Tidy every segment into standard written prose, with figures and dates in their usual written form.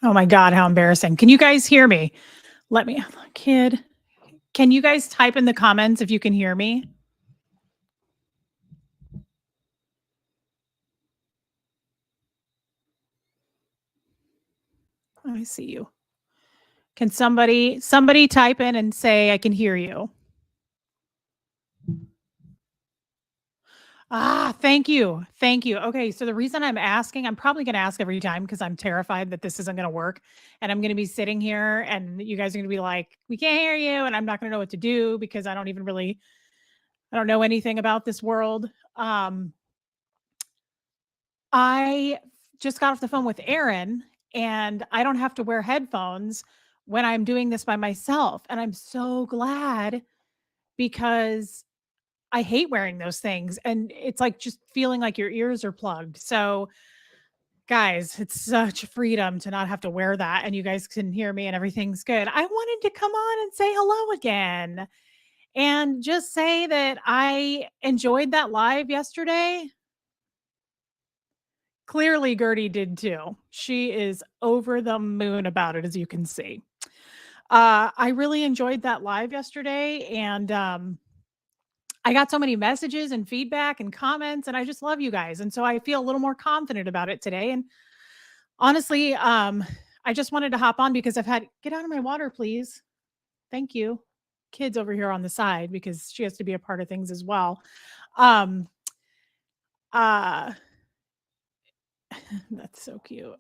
Oh my God, how embarrassing. Can you guys hear me? Let me, kid. Can you guys type in the comments if you can hear me? I see you. Can somebody type in and say I can hear you? Ah, thank you. Thank you. Okay, so the reason I'm asking, I'm probably going to ask every time because I'm terrified that this isn't going to work. And I'm going to be sitting here and you guys are going to be like, we can't hear you. And I'm not going to know what to do because I don't know anything about this world. I just got off the phone with Aaron and I don't have to wear headphones when I'm doing this by myself. And I'm so glad because I hate wearing those things. And it's like just feeling like your ears are plugged. So, guys, it's such freedom to not have to wear that. And you guys can hear me and everything's good. I wanted to come on and say hello again and just say that I enjoyed that live yesterday. Clearly, Gertie did too. She is over the moon about it, as you can see. I really enjoyed that live yesterday, and I got so many messages and feedback and comments, and I just love you guys. And so I feel a little more confident about it today. And honestly, I just wanted to hop on because get out of my water, please. Thank you. Kids over here on the side because she has to be a part of things as well. Um, uh, that's so cute.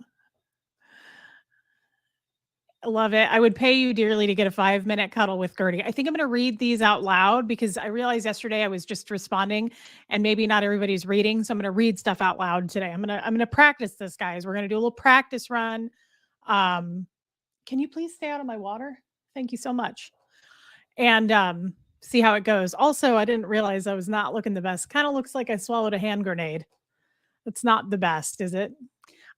I love it. I would pay you dearly to get a 5-minute cuddle with Gertie. I think I'm going to read these out loud because I realized yesterday I was just responding and maybe not everybody's reading. So I'm going to read stuff out loud today. I'm going to practice this, guys. We're going to do a little practice run. Can you please stay out of my water? Thank you so much. And see how it goes. Also, I didn't realize I was not looking the best. Kind of looks like I swallowed a hand grenade. It's not the best, is it?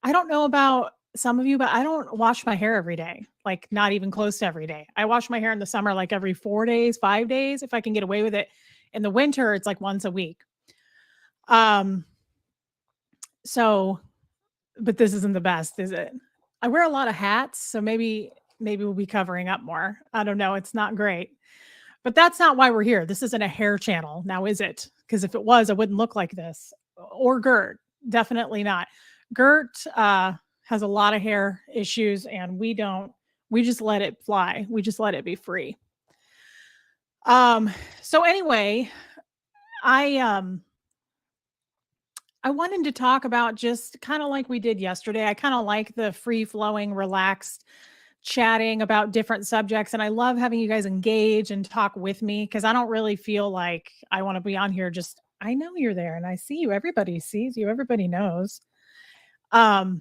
I don't know about some of you, but I don't wash my hair every day, like not even close to every day. I wash my hair in the summer like every 4 days, 5 days, if I can get away with it. In the winter, it's like once a week. Um, so, but this isn't the best, is it? I wear a lot of hats, so maybe we'll be covering up more. I don't know. It's not great. But that's not why we're here. This isn't a hair channel now, is it? Because if it was, I wouldn't look like this. Or Gert, definitely not. Gert has a lot of hair issues, and we don't. We just let it fly. We just let it be free. So anyway, I wanted to talk about just kind of like we did yesterday. I kind of like the free flowing, relaxed chatting about different subjects. And I love having you guys engage and talk with me because I don't really feel like I want to be on here. Just, I know you're there and I see you. Everybody sees you. Everybody knows. I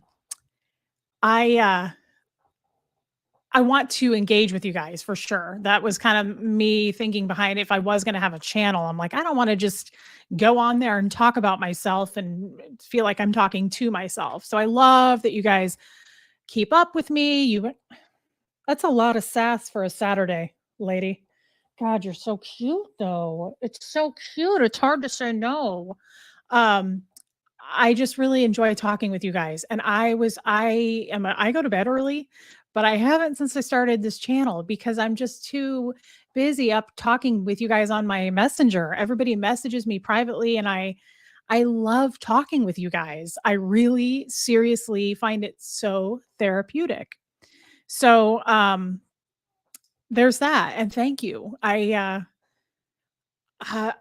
want to engage with you guys for sure. That was kind of me thinking behind if I was going to have a channel. I'm like, I don't want to just go on there and talk about myself and feel like I'm talking to myself. So I love that you guys keep up with me. That's a lot of sass for a Saturday, lady. God, you're so cute though. It's so cute. It's hard to say no. I just really enjoy talking with you guys. And I go to bed early, but I haven't since I started this channel because I'm just too busy up talking with you guys on my messenger. Everybody messages me privately and I love talking with you guys. I really seriously find it so therapeutic. So, there's that. And thank you. I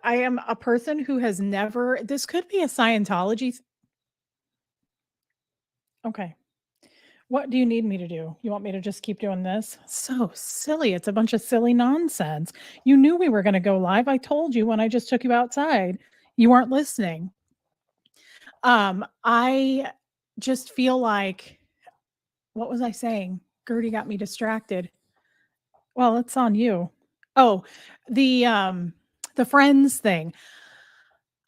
am a person who has never, this could be a Scientology. Okay. What do you need me to do? You want me to just keep doing this? So silly. It's a bunch of silly nonsense. You knew we were going to go live. I told you when I just took you outside. You weren't listening. I just feel like, what was I saying? Gertie got me distracted. Well, it's on you. Oh, the friends thing.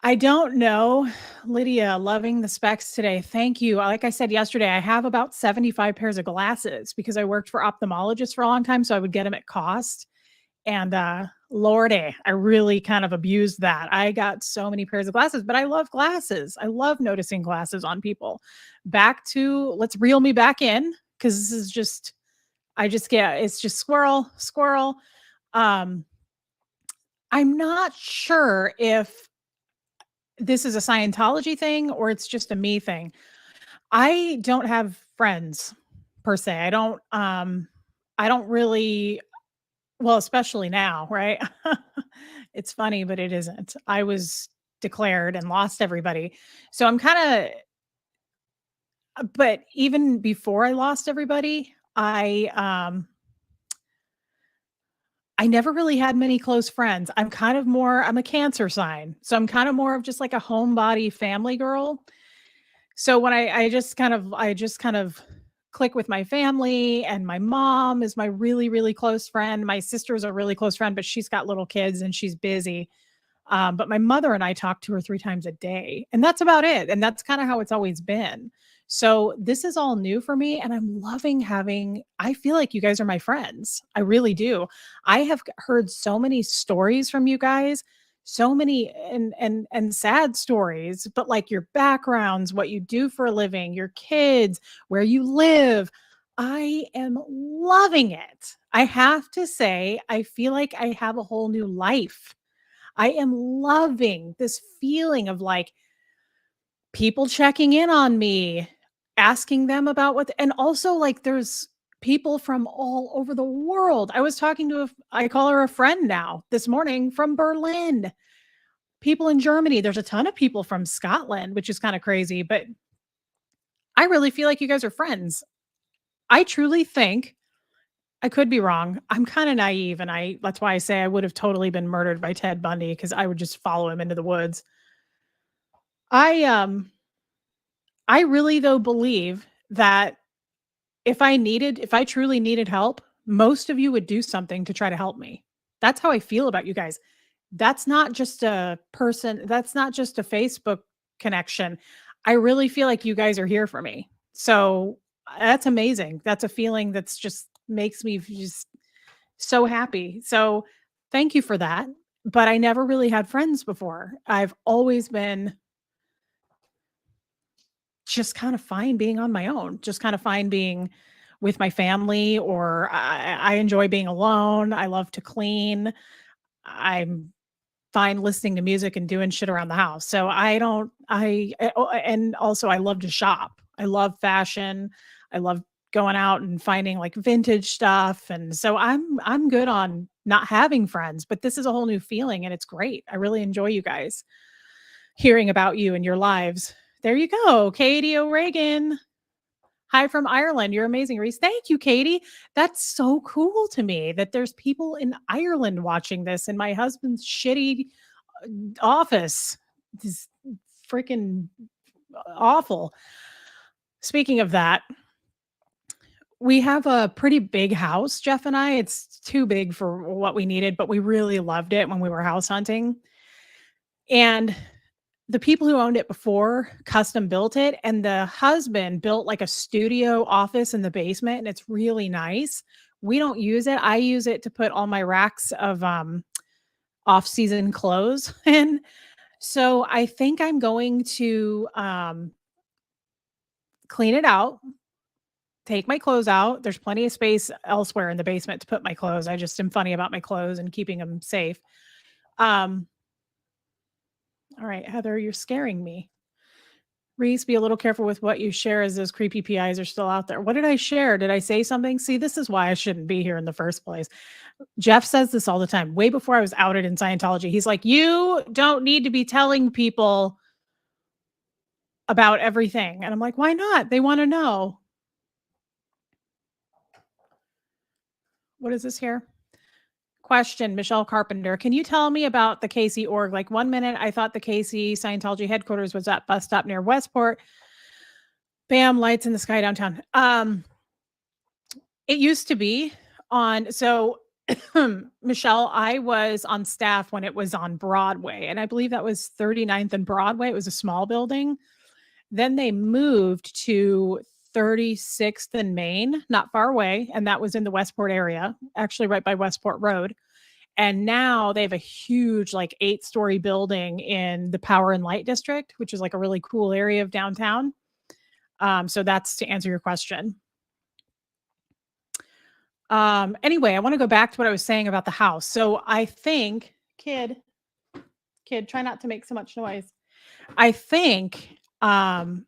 I don't know. Lydia, loving the specs today. Thank you. Like I said yesterday, I have about 75 pairs of glasses because I worked for ophthalmologists for a long time. So I would get them at cost. And Lordy, I really kind of abused that. I got so many pairs of glasses, but I love glasses. I love noticing glasses on people. Back to, let's reel me back in because this is just, I just get, it's just squirrel, squirrel. Um, I'm not sure if this is a Scientology thing or it's just a me thing. I don't have friends per se. I don't really, well, especially now, right? It's funny, but it isn't. I was declared and lost everybody. So I'm kind of, but even before I lost everybody, I never really had many close friends. I'm kind of more, I'm a Cancer sign. So I'm kind of more of just like a homebody family girl. So when I just kind of click with my family, and my mom is my really, really close friend. My sister's a really close friend, but she's got little kids and she's busy. But my mother and I talk 2 or 3 times a day, and that's about it. And that's kind of how it's always been. So this is all new for me, and I'm loving having, I feel like you guys are my friends. I really do. I have heard so many stories from you guys, so many, and sad stories, but like your backgrounds, what you do for a living, your kids, where you live. I am loving it. I have to say, I feel like I have a whole new life. I am loving this feeling of like people checking in on me, asking them about what, and also like there's people from all over the world. I was talking to I call her a friend now this morning from Berlin, people in Germany. There's a ton of people from Scotland, which is kind of crazy, but I really feel like you guys are friends. I truly think, I could be wrong. I'm kind of naive, and that's why I say I would have totally been murdered by Ted Bundy because I would just follow him into the woods. I um I really though believe that if I truly needed help, most of you would do something to try to help me. That's how I feel about you guys. That's not just a person, that's not just a Facebook connection. I really feel like you guys are here for me. So that's amazing. That's a feeling that's just makes me just so happy. So thank you for that. But I never really had friends before. I've always been just kind of fine being on my own, just kind of fine being with my family, or I enjoy being alone. I love to clean. I'm fine listening to music and doing shit around the house. So I don't, oh, and also I love to shop. I love fashion. I love going out and finding like vintage stuff. And so I'm good on not having friends, but this is a whole new feeling and it's great. I really enjoy you guys, hearing about you and your lives. There you go, Katie O'Regan. Hi from Ireland. You're amazing, Reese. Thank you, Katie. That's so cool to me that there's people in Ireland watching this in my husband's shitty office. This freaking awful. Speaking of that, we have a pretty big house, Jeff and I. It's too big for what we needed, but we really loved it when we were house hunting. And the people who owned it before custom built it, and the husband built like a studio office in the basement, and it's really nice. We don't use it. I use it to put all my racks of off-season clothes in. So I think I'm going to clean it out, take my clothes out. There's plenty of space elsewhere in the basement to put my clothes. I just am funny about my clothes and keeping them safe. Um, all right, Heather, you're scaring me. Reese, be a little careful with what you share as those creepy PIs are still out there. What did I share? Did I say something? See, this is why I shouldn't be here in the first place. Jeff says this all the time. Way before I was outed in Scientology, he's like, you don't need to be telling people about everything. And I'm like, why not? They want to know. What is this here? Question, Michelle Carpenter. Can you tell me about the Casey org? Like 1 minute, I thought the Casey Scientology headquarters was at bus stop near Westport. Bam, lights in the sky downtown. It used to be on, so Michelle, I was on staff when it was on Broadway, and I believe that was 39th and Broadway. It was a small building. Then they moved to 36th and Main, not far away, and that was in the Westport area, actually right by Westport Road. And now they have a huge, like 8-story building in the Power and Light District, which is like a really cool area of downtown. So that's to answer your question. Anyway, I want to go back to what I was saying about the house. So I think, kid, try not to make so much noise. I think what I'm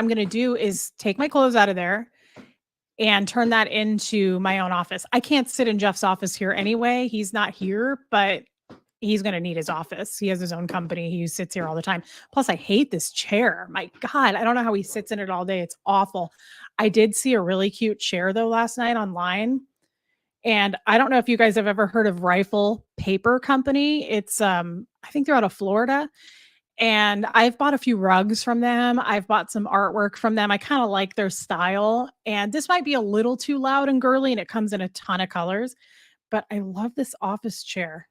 going to do is take my clothes out of there and turn that into my own office. I can't sit in Jeff's office here anyway. He's not here, but he's going to need his office. He has his own company. He sits here all the time. Plus, I hate this chair. My God, I don't know how he sits in it all day. It's awful. I did see a really cute chair though last night online. And I don't know if you guys have ever heard of Rifle Paper Company. It's I think they're out of Florida. And I've bought a few rugs from them. I've bought some artwork from them. I kind of like their style. And this might be a little too loud and girly, and it comes in a ton of colors. But I love this office chair.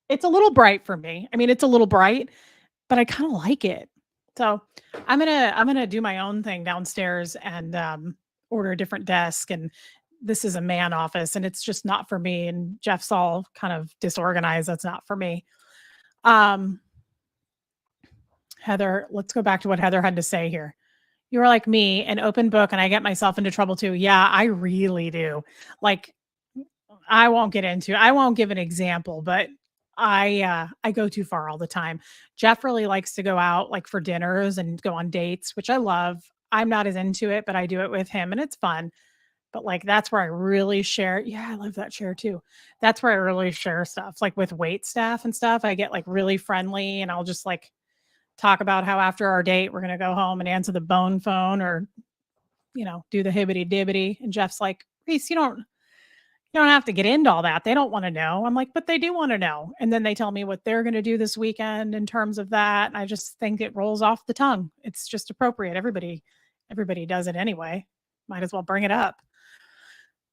It's a little bright for me. I mean, it's a little bright, but I kind of like it. So I'm gonna do my own thing downstairs and order a different desk. And this is a man office, and it's just not for me. And Jeff's all kind of disorganized. That's not for me. Um, Heather, let's go back to what Heather had to say here. You're like me, an open book, and I get myself into trouble too. Yeah, I really do. Like, I won't give an example, but I go too far all the time. Jeff really likes to go out like for dinners and go on dates, which I love. I'm not as into it, but I do it with him and it's fun. But like that's where I really share. Yeah, I love that share too. That's where I really share stuff. Like with wait staff and stuff, I get like really friendly and I'll just like talk about how after our date we're gonna go home and answer the bone phone or do the hibbity dibbity. And Jeff's like, Reese, you don't have to get into all that. They don't want to know. I'm like, but they do want to know. And then they tell me what they're going to do this weekend in terms of that. And I just think it rolls off the tongue. It's just appropriate. Everybody does it anyway. Might as well bring it up.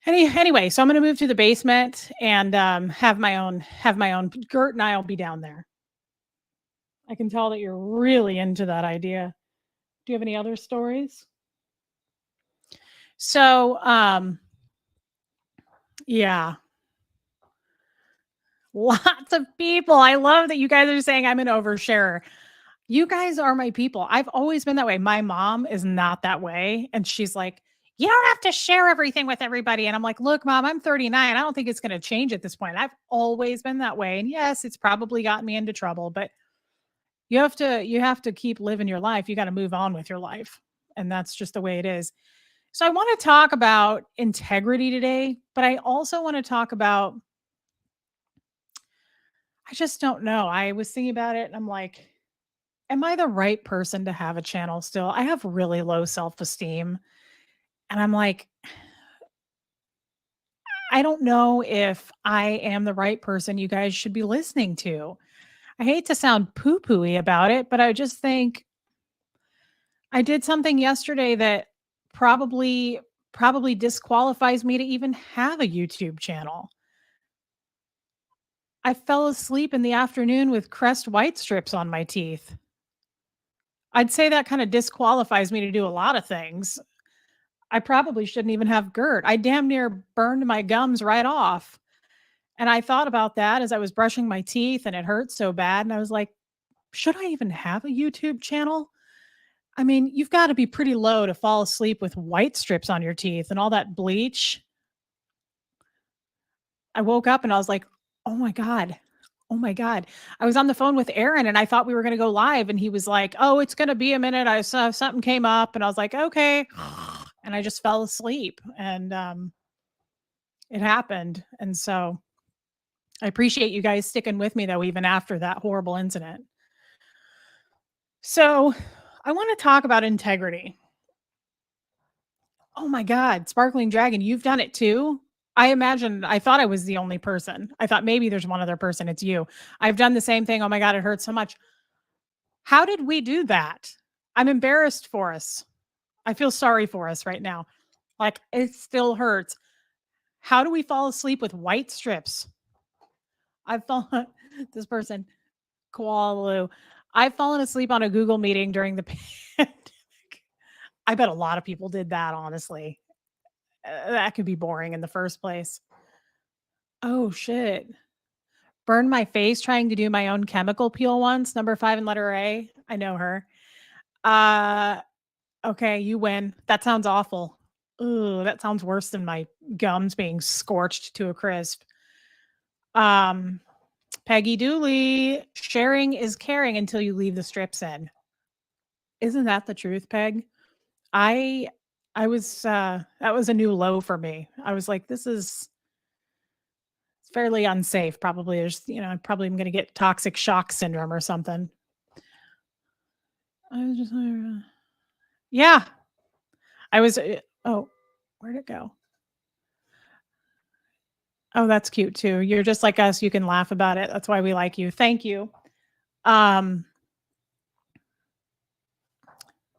Anyway, so I'm going to move to the basement and have my own. Gert and I'll be down there. I can tell that you're really into that idea. Do you have any other stories? So, yeah, lots of people. I love that you guys are saying I'm an oversharer. You guys are my people. I've always been that way. My mom is not that way. And she's like, you don't have to share everything with everybody. And I'm like, look, mom, I'm 39. I don't think it's going to change at this point. I've always been that way. And yes, it's probably gotten me into trouble, but you have to keep living your life. You got to move on with your life. And that's just the way it is. So I want to talk about integrity today, but I also want to talk about I just don't know. I was thinking about it and I'm like, am I the right person to have a channel still? I have really low self-esteem. And I'm like, I don't know if I am the right person you guys should be listening to. I hate to sound poo-pooey about it, but I just think I did something yesterday that probably probably disqualifies me to even have a YouTube channel. I fell asleep in the afternoon with Crest white strips on my teeth. I'd say that kind of disqualifies me to do a lot of things. I probably shouldn't even have GERD. I damn near burned my gums right off. And I thought about that as I was brushing my teeth and it hurt so bad. And I was like, should I even have a YouTube channel? I mean, you've got to be pretty low to fall asleep with white strips on your teeth and all that bleach. I woke up and I was like, oh my God. Oh my God. I was on the phone with Aaron and I thought we were going to go live. And he was like, oh, it's going to be a minute. I saw something came up and I was like, okay. And I just fell asleep and it happened. And so I appreciate you guys sticking with me though, even after that horrible incident. So I want to talk about integrity. Oh my God, Sparkling Dragon, you've done it too? I thought I was the only person. I thought maybe there's one other person. It's you. I've done the same thing. Oh my God, it hurts so much. How did we do that? I'm embarrassed for us. I feel sorry for us right now. Like it still hurts. How do we fall asleep with white strips? I've fallen, this person, Koalalu. I've fallen asleep on a Google meeting during the pandemic. I bet a lot of people did that, honestly. That could be boring in the first place. Oh, shit. Burned my face trying to do my own chemical peel once. Number 5 and letter A. I know her. Okay, you win. That sounds awful. Ooh, that sounds worse than my gums being scorched to a crisp. Um, Peggy Dooley, sharing is caring until you leave the strips in. Isn't that the truth, Peg? I I was that was a new low for me. I was like, this is fairly unsafe. Probably there's, I probably am gonna get toxic shock syndrome or something. I was just yeah. I was oh, where'd it go? Oh, that's cute too. You're just like us. You can laugh about it. That's why we like you. Thank you. Um,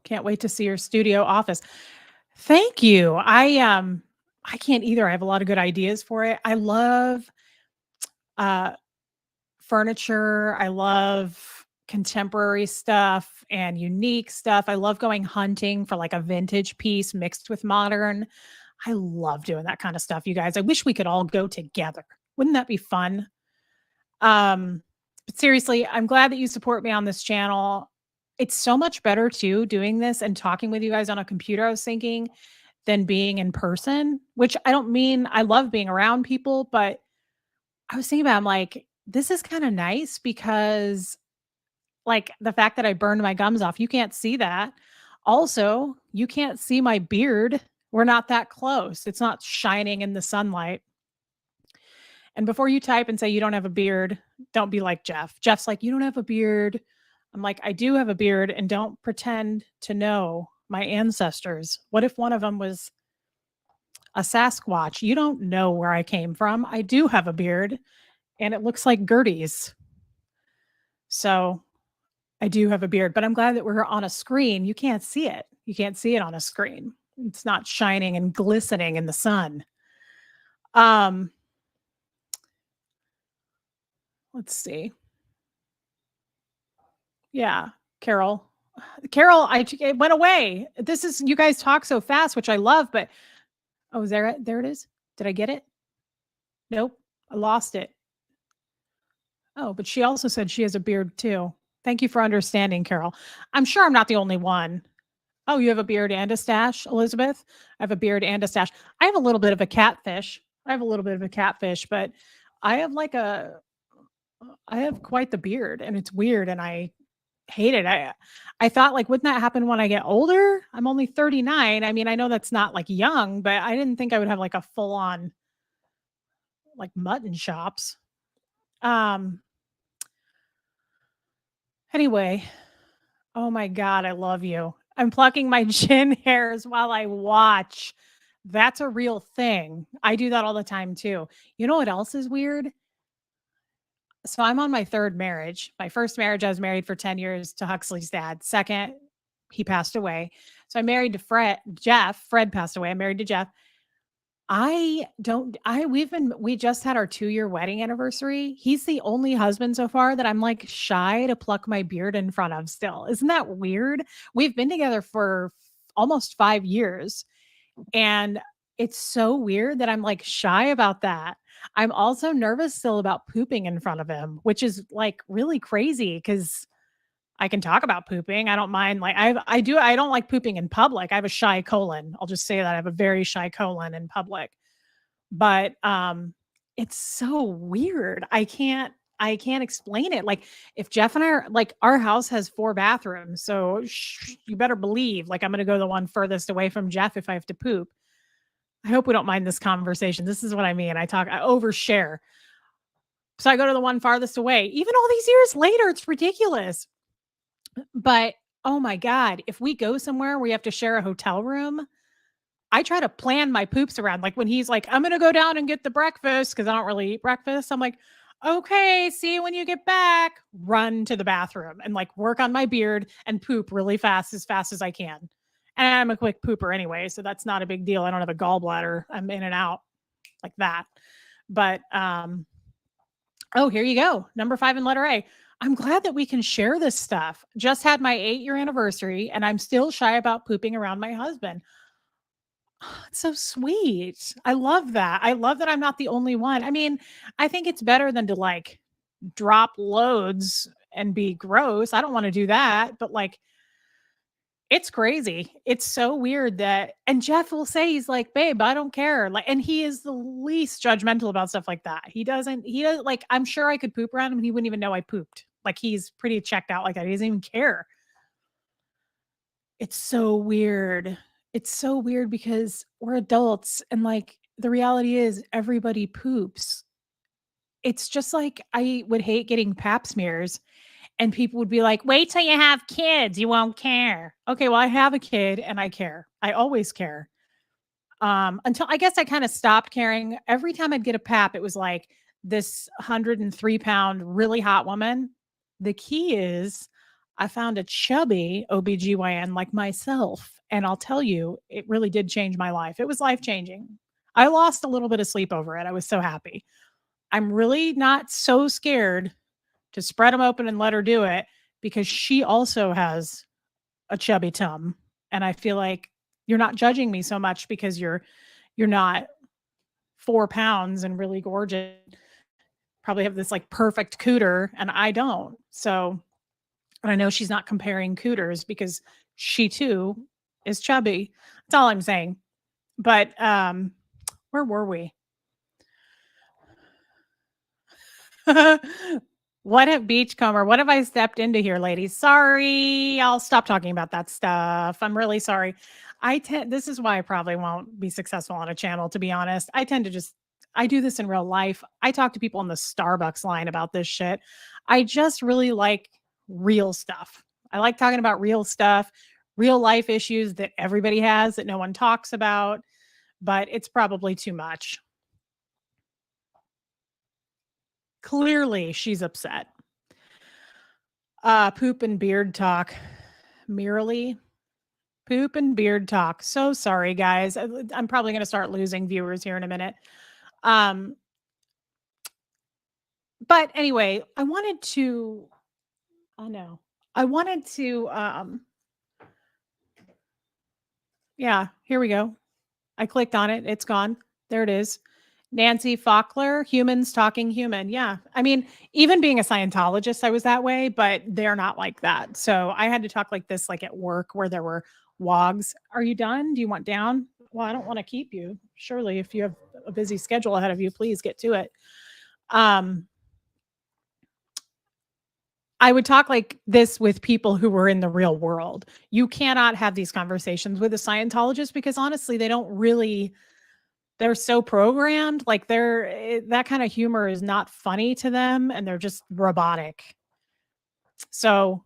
can't wait to see your studio office. Thank you. I can't either. I have a lot of good ideas for it. I love uh furniture. I love contemporary stuff and unique stuff. I love going hunting for like a vintage piece mixed with modern. I love doing that kind of stuff, you guys. I wish we could all go together. Wouldn't that be fun? Um, but seriously, I'm glad that you support me on this channel. It's so much better too doing this and talking with you guys on a computer, I was thinking, than being in person, which I don't mean I love being around people, but I was thinking about I'm like, this is kind of nice because like the fact that I burned my gums off, you can't see that. Also, you can't see my beard. We're not that close. It's not shining in the sunlight. And before you type and say you don't have a beard, don't be like Jeff. Jeff's like, you don't have a beard. I'm like, I do have a beard, and don't pretend to know my ancestors. What if one of them was a Sasquatch? You don't know where I came from. I do have a beard, and it looks like Gertie's. So I do have a beard, but I'm glad that we're on a screen. You can't see it. You can't see it on a screen. It's not shining and glistening in the sun. Um, let's see. Yeah, Carol. Carol, it went away. This is you guys talk so fast, which I love, but oh, is there it? There it is. Did I get it? Nope. I lost it. Oh, but she also said she has a beard too. Thank you for understanding, Carol. I'm sure I'm not the only one. Oh, you have a beard and a stash, Elizabeth? I have a beard and a stash. I have a little bit of a catfish. I have a little bit of a catfish, but I have like a I have quite the beard and it's weird and I hate it. I thought like wouldn't that happen when I get older? I'm only 39. I mean, I know that's not like young, but I didn't think I would have like a full on like mutton chops. Um anyway, oh my god, I love you. I'm plucking my chin hairs while I watch. That's a real thing. I do that all the time too. You know what else is weird? So I'm on my third marriage. My first marriage, I was married for 10 years to Huxley's dad. Second, he passed away. So I married to Jeff. Fred passed away. I'm married to Jeff. We just had our 2-year wedding anniversary. He's the only husband so far that I'm like shy to pluck my beard in front of still. Isn't that weird? We've been together for almost 5 years. And it's so weird that I'm like shy about that. I'm also nervous still about pooping in front of him, which is like really crazy because I can talk about pooping. I don't mind. Like I don't like pooping in public. I have a shy colon. I'll just say that I have a very shy colon in public. But it's so weird. I can't explain it. Like if Jeff and I are like our house has 4 bathrooms. So you better believe like I'm going to go to the one furthest away from Jeff if I have to poop. I hope we don't mind this conversation. This is what I mean. I overshare. So I go to the one farthest away. Even all these years later, it's ridiculous. But oh my God, if we go somewhere where we have to share a hotel room, I try to plan my poops around. Like when he's like, I'm going to go down and get the breakfast because I don't really eat breakfast. I'm like, okay, see you when you get back. Run to the bathroom and like work on my beard and poop really fast as I can. And I'm a quick pooper anyway, so that's not a big deal. I don't have a gallbladder. I'm in and out like that. But oh, here you go. Number 5 in letter A. I'm glad that we can share this stuff. Just had my 8-year anniversary and I'm still shy about pooping around my husband. Oh, it's so sweet. I love that. I love that I'm not the only one. I mean, I think it's better than to like drop loads and be gross. I don't want to do that, but like It's crazy. It's so weird that and Jeff will say, he's like, "Babe, I don't care." Like, and he is the least judgmental about stuff like that. He doesn't like, I'm sure I could poop around him and he wouldn't even know I pooped. Like, he's pretty checked out like that. He doesn't even care. It's so weird. It's so weird because we're adults and like the reality is everybody poops. It's just like I would hate getting pap smears and people would be like, "Wait till you have kids, you won't care." Okay, well, I have a kid and I care. I always care. Until I guess I kind of stopped caring. Every time I'd get a pap, it was like this 103-pound, really hot woman. The key is I found a chubby OBGYN like myself. And I'll tell you, it really did change my life. It was life changing. I lost a little bit of sleep over it. I was so happy. I'm really not so scared to spread them open and let her do it because she also has a chubby tum. And I feel like you're not judging me so much because you're not 4 pounds and really gorgeous. Probably have this like perfect cooter and I don't. So, and I know she's not comparing cooters because she too is chubby. That's all I'm saying. But where were we? What have beachcomber? What have I stepped into here, ladies? Sorry, I'll stop talking about that stuff. I'm really sorry. This is why I probably won't be successful on a channel, to be honest. I tend to just I do this in real life. I talk to people in the Starbucks line about this shit. I just really like real stuff. I like talking about real stuff, real life issues that everybody has that no one talks about, but it's probably too much. Clearly, she's upset. Poop and beard talk. Merely poop and beard talk. So sorry, guys. I'm probably going to start losing viewers here in a minute. Um, but anyway, I wanted to. I know. I wanted to. Yeah, here we go. I clicked on it. It's gone. There it is. Nancy Faulkner, humans talking human. Yeah. I mean, even being a Scientologist, I was that way, but they're not like that. So I had to talk like this, like at work where there were wogs. Are you done? Do you want down? Well, I don't want to keep you. Surely, if you have a busy schedule ahead of you, please get to it. Um, I would talk like this with people who were in the real world. You cannot have these conversations with a Scientologist because honestly, they don't really they're so programmed, like, that kinda humor is not funny to them, and they're just robotic. So,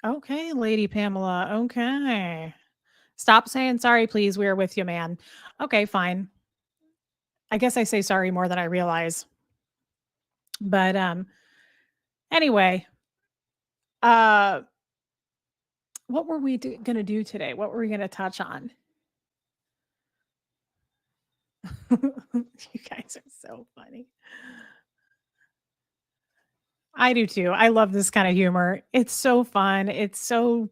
okay, Lady Pamela, okay. Stop saying sorry, please, we're with you, man. Okay, fine. I guess I say sorry more than I realize. But, anyway, uh, what were we gonna do today? What were we gonna touch on? You guys are so funny. I do too. I love this kinda humor. It's so fun. It's so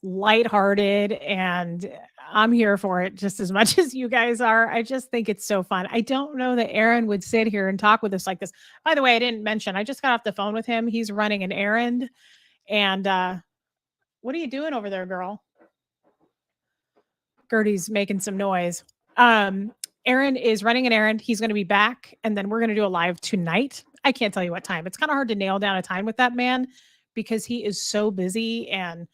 lighthearted and I'm here for it just as much as you guys are. I just think it's so fun. I don't know that Aaron would sit here and talk with us like this. By the way, I didn't mention, I just got off the phone with him. He's running an errand. And what are you doing over there, girl? Gertie's making some noise. Um, Aaron is running an errand. He's going to be back, and then we're going to do a live tonight. I can't tell you what time. It's kind of hard to nail down a time with that man because he is so busy and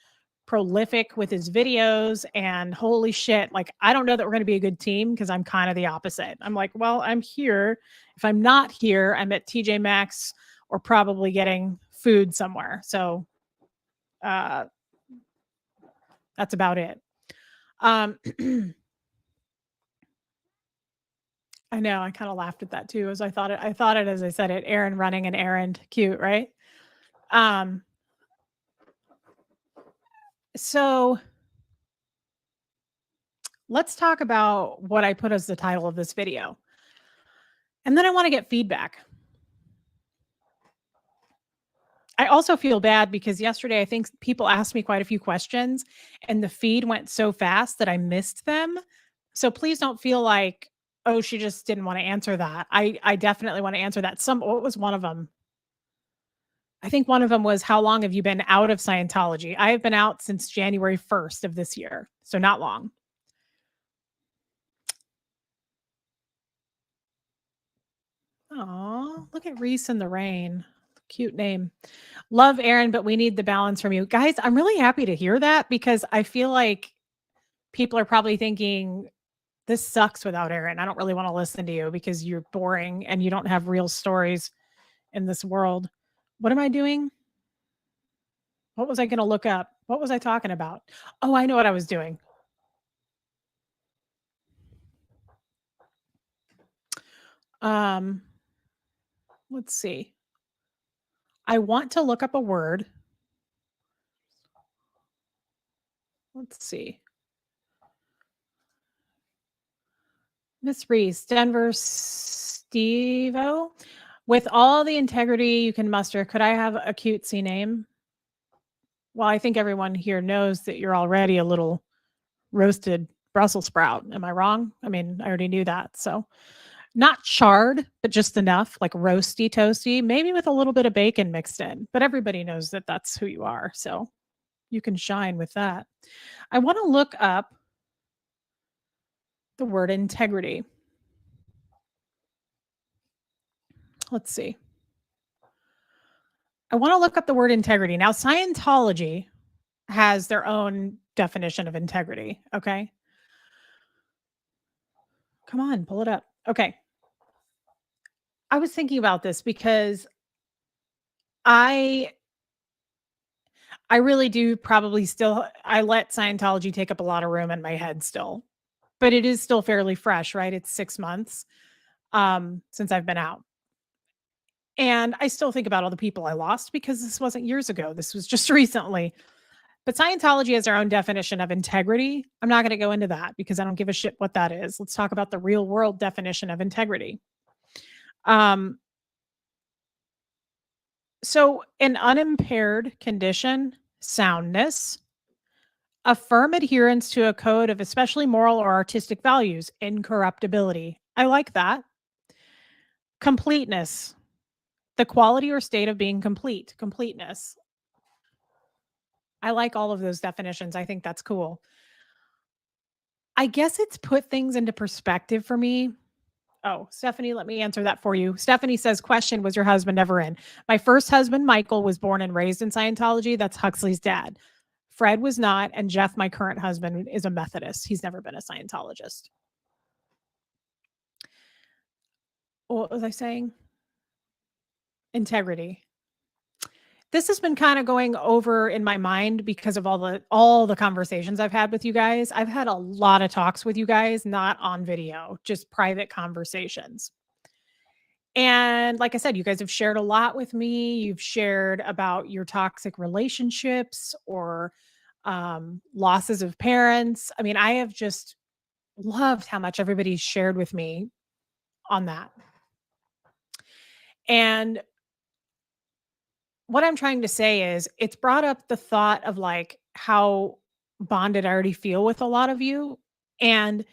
prolific with his videos. And holy shit, like I don't know that we're going to be a good team because I'm kind of the opposite. I'm like, well, I'm here. If I'm not here, I'm at TJ Maxx or probably getting food somewhere. So uh, that's about it. Um, I know, I kinda laughed at that too, as I thought it as I said it, Aaron running an errand, cute, right? Um, so let's talk about what I put as the title of this video, and then I wanna get feedback. I also feel bad because yesterday, I think people asked me quite a few questions, and the feed went so fast that I missed them. So please don't feel like, "Oh, she just didn't wanna answer that." I definitely wanna answer that. What was one of them? I think one of them was, how long have you been out of Scientology? I have been out since January 1st of this year, so not long. Aw, look at Reese in the rain. Cute name. Love Aaron, but we need the balance from you. Guys, I'm really happy to hear that because I feel like people are probably thinking, this sucks without Aaron. I don't really want to listen to you because you're boring and you don't have real stories in this world. What am I doing? What was I going to look up? What was I talking about? Oh, I know what I was doing. Um, let's see. I want to look up a word. Let's see. Miss Reese, Denver Stevo. With all the integrity you can muster, could I have a cutesy name? Well, I think everyone here knows that you're already a little roasted Brussels sprout. Am I wrong? I mean, I already knew that. So, not charred, but just enough, like roasty toasty, maybe with a little bit of bacon mixed in. But everybody knows that that's who you are. So, you can shine with that. I want to look up the word integrity. Let's see. I want to look up the word integrity. Now, Scientology has their own definition of integrity. Okay. Come on, pull it up. Okay. I was thinking about this because I I really do probably still I let Scientology take up a lot of room in my head still. But it is still fairly fresh, right? It's 6 months since I've been out. And I still think about all the people I lost because this wasn't years ago. This was just recently. But Scientology has their own definition of integrity. I'm not going to go into that because I don't give a shit what that is. Let's talk about the real world definition of integrity. Um, so, an unimpaired condition, soundness, a firm adherence to a code of especially moral or artistic values, incorruptibility. I like that. Completeness, the quality or state of being complete, completeness. I like all of those definitions. I think that's cool. I guess it's put things into perspective for me. Oh, Stephanie, let me answer that for you. Stephanie says, question, was your husband ever in? My first husband, Michael, was born and raised in Scientology. That's Huxley's dad. Fred was not. And Jeff, my current husband, is a Methodist. He's never been a Scientologist. What was I saying? Integrity. This has been kind of going over in my mind because of all the conversations I've had with you guys. I've had a lot of talks with you guys, not on video, just private conversations. And like I said, you guys have shared a lot with me. You've shared about your toxic relationships or losses of parents. I mean, I have just loved how much everybody's shared with me on that. And what I'm trying to say is it's brought up the thought of like how bonded I already feel with a lot of you. And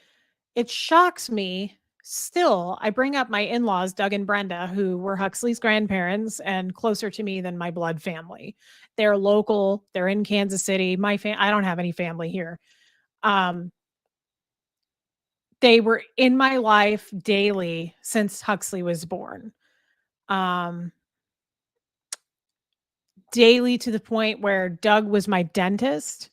it shocks me still. I bring up my in laws, Doug and Brenda, who were Huxley's grandparents and closer to me than my blood family. They're local, they're in Kansas City. I don't have any family here. Um, they were in my life daily since Huxley was born. Um, Daily to the point where Doug was my dentist.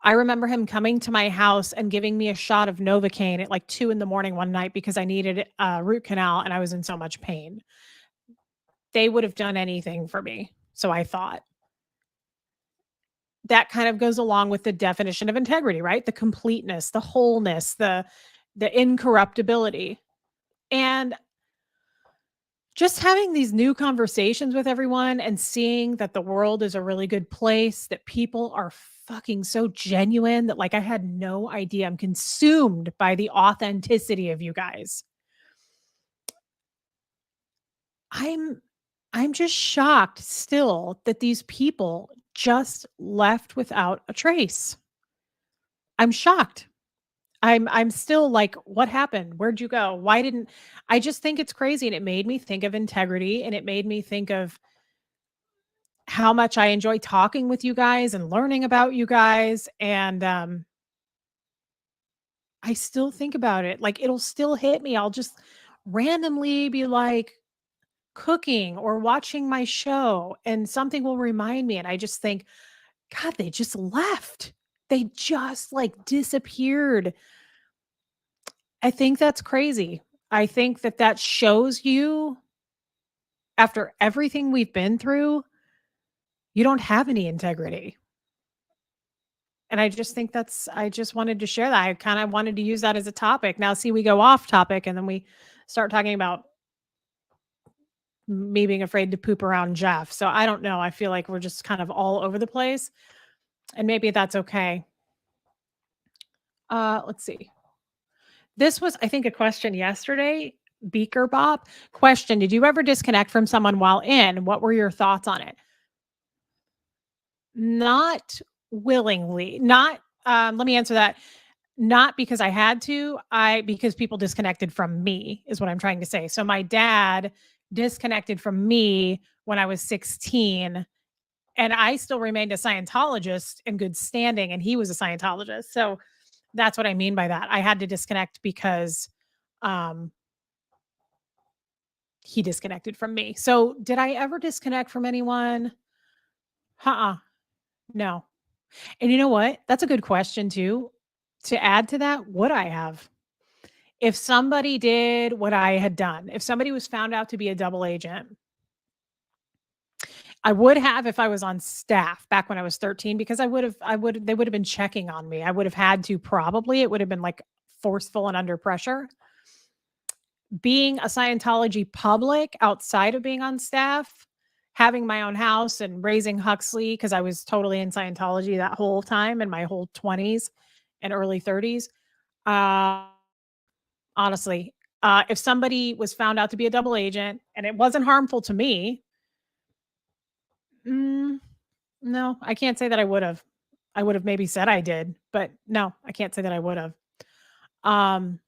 I remember him coming to my house and giving me a shot of Novocaine at like 2 in the morning one night because I needed a root canal and I was in so much pain. They would have done anything for me. So I thought that kind of goes along with the definition of integrity, right? The completeness, the wholeness, the incorruptibility. And just having these new conversations with everyone and seeing that the world is a really good place, that people are fucking so genuine that like I had no idea. I'm consumed by the authenticity of you guys. I'm I'm just shocked still that these people just left without a trace. I'm shocked. I'm still like, what happened? Where'd you go? Why didn't I just think it's crazy? And it made me think of integrity and it made me think of how much I enjoy talking with you guys and learning about you guys. And I still think about it. Like it'll still hit me. I'll just randomly be like cooking or watching my show and something will remind me. And I just think, God, they just left. They just like disappeared. I think that's crazy. I think that that shows you after everything we've been through, you don't have any integrity. And I just think I just wanted to share that. I kind of wanted to use that as a topic. Now, see, we go off topic and then we start talking about me being afraid to poop around Jeff. So I don't know. I feel like we're just kind of all over the place and maybe that's okay. Let's see. This was, I think, a question yesterday. Beaker Bop question: did you ever disconnect from someone while in? What were your thoughts on it? Not willingly. Not. Let me answer that. Not because I had to. Because people disconnected from me is what I'm trying to say. So my dad disconnected from me when I was 16, and I still remained a Scientologist in good standing, and he was a Scientologist. So that's what I mean by that. I had to disconnect because um he disconnected from me. So did I ever disconnect from anyone? Uh-uh. No. And you know what? That's a good question too. To add to that, would I have? If somebody did what I had done, if somebody was found out to be a double agent, I would have if I was on staff back when I was 13 because they would have been checking on me. I would have had to probably, it would have been like forceful and under pressure. Being a Scientology public outside of being on staff, having my own house and raising Huxley, because I was totally in Scientology that whole time in my whole 20s and early 30s. Uh, honestly, if somebody was found out to be a double agent and it wasn't harmful to me, mm, no, I can't say that I would have. I would have maybe said I did, but no, I can't say that I would have. Um,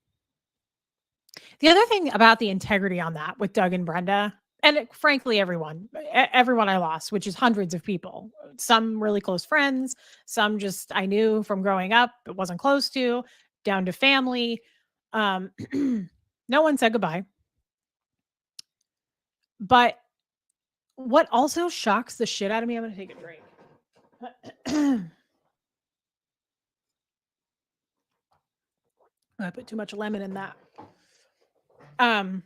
The other thing about the integrity on that with Doug and Brenda, and frankly, everyone I lost, which is hundreds of people, some really close friends, some just I knew from growing up, but wasn't close to, down to family. Um, no one said goodbye. But what also shocks the shit out of me, I'm going to take a drink. I put too much lemon in that. Um,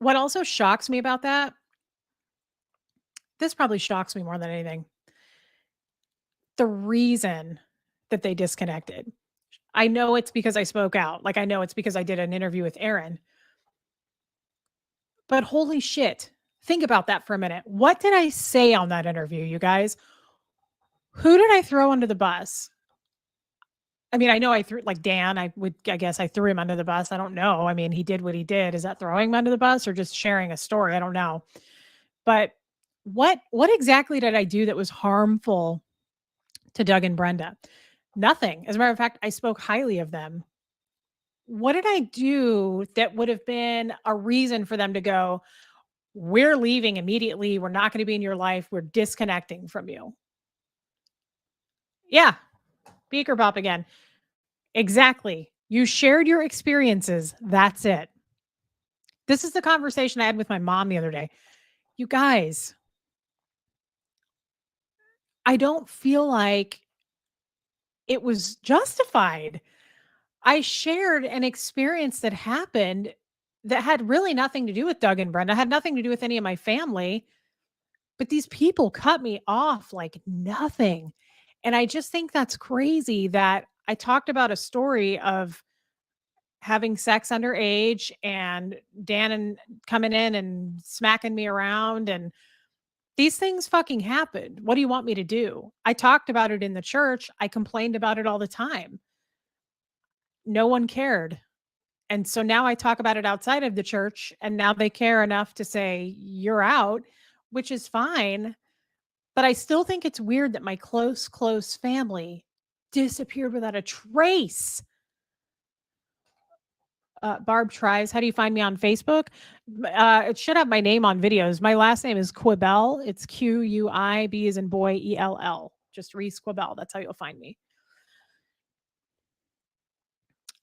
what also shocks me about that, this probably shocks me more than anything. The reason that they disconnected. I know it's because I spoke out. Like I know it's because I did an interview with Aaron. But holy shit. Think about that for a minute. What did I say on that interview, you guys? Who did I throw under the bus? I mean, I know I threw like Dan, I guess I threw him under the bus. I don't know. I mean, he did what he did. Is that throwing him under the bus or just sharing a story? I don't know. But what exactly did I do that was harmful to Doug and Brenda? Nothing. As a matter of fact, I spoke highly of them. What did I do that would have been a reason for them to go, we're leaving immediately. We're not going to be in your life. We're disconnecting from you. Yeah. Beaker Bop again. Exactly. You shared your experiences. That's it. This is the conversation I had with my mom the other day. You guys, I don't feel like it was justified. I shared an experience that happened that had really nothing to do with Doug and Brenda, had nothing to do with any of my family, but these people cut me off like nothing. And I just think that's crazy that I talked about a story of having sex underage and Dan and coming in and smacking me around and these things fucking happened. What do you want me to do? I talked about it in the church. I complained about it all the time. No one cared. And so now I talk about it outside of the church and now they care enough to say you're out, which is fine. But I still think it's weird that my close family disappeared without a trace. Barb tries. How do you find me on Facebook? It should have my name on videos. My last name is Quibell. It's Quib as in boy, ELL. Just Reese Quibell. That's how you'll find me.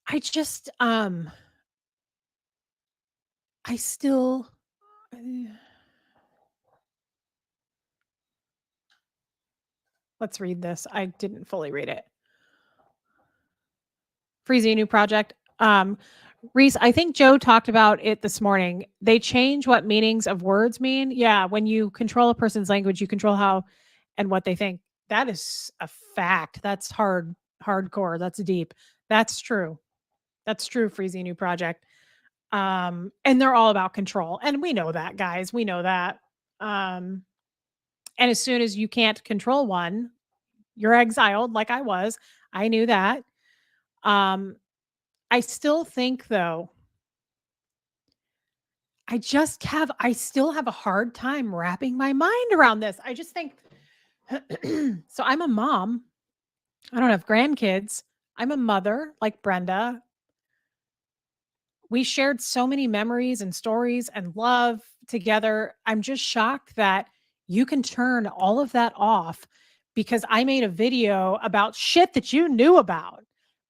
I just, I still, let's read this. I didn't fully read it. Freezy new project. Reese, I think Joe talked about it this morning. They change what meanings of words mean. Yeah, when you control a person's language, you control how and what they think. That is a fact. That's hardcore. That's deep. That's true. That's true, Freezy new project. And they're all about control. And we know that, guys. We know that. And as soon as you can't control one, you're exiled like I was. I knew that. I still think though, I still have a hard time wrapping my mind around this. I just think so I'm a mom. I don't have grandkids. I'm a mother like Brenda. We shared so many memories and stories and love together. I'm just shocked that you can turn all of that off because I made a video about shit that you knew about.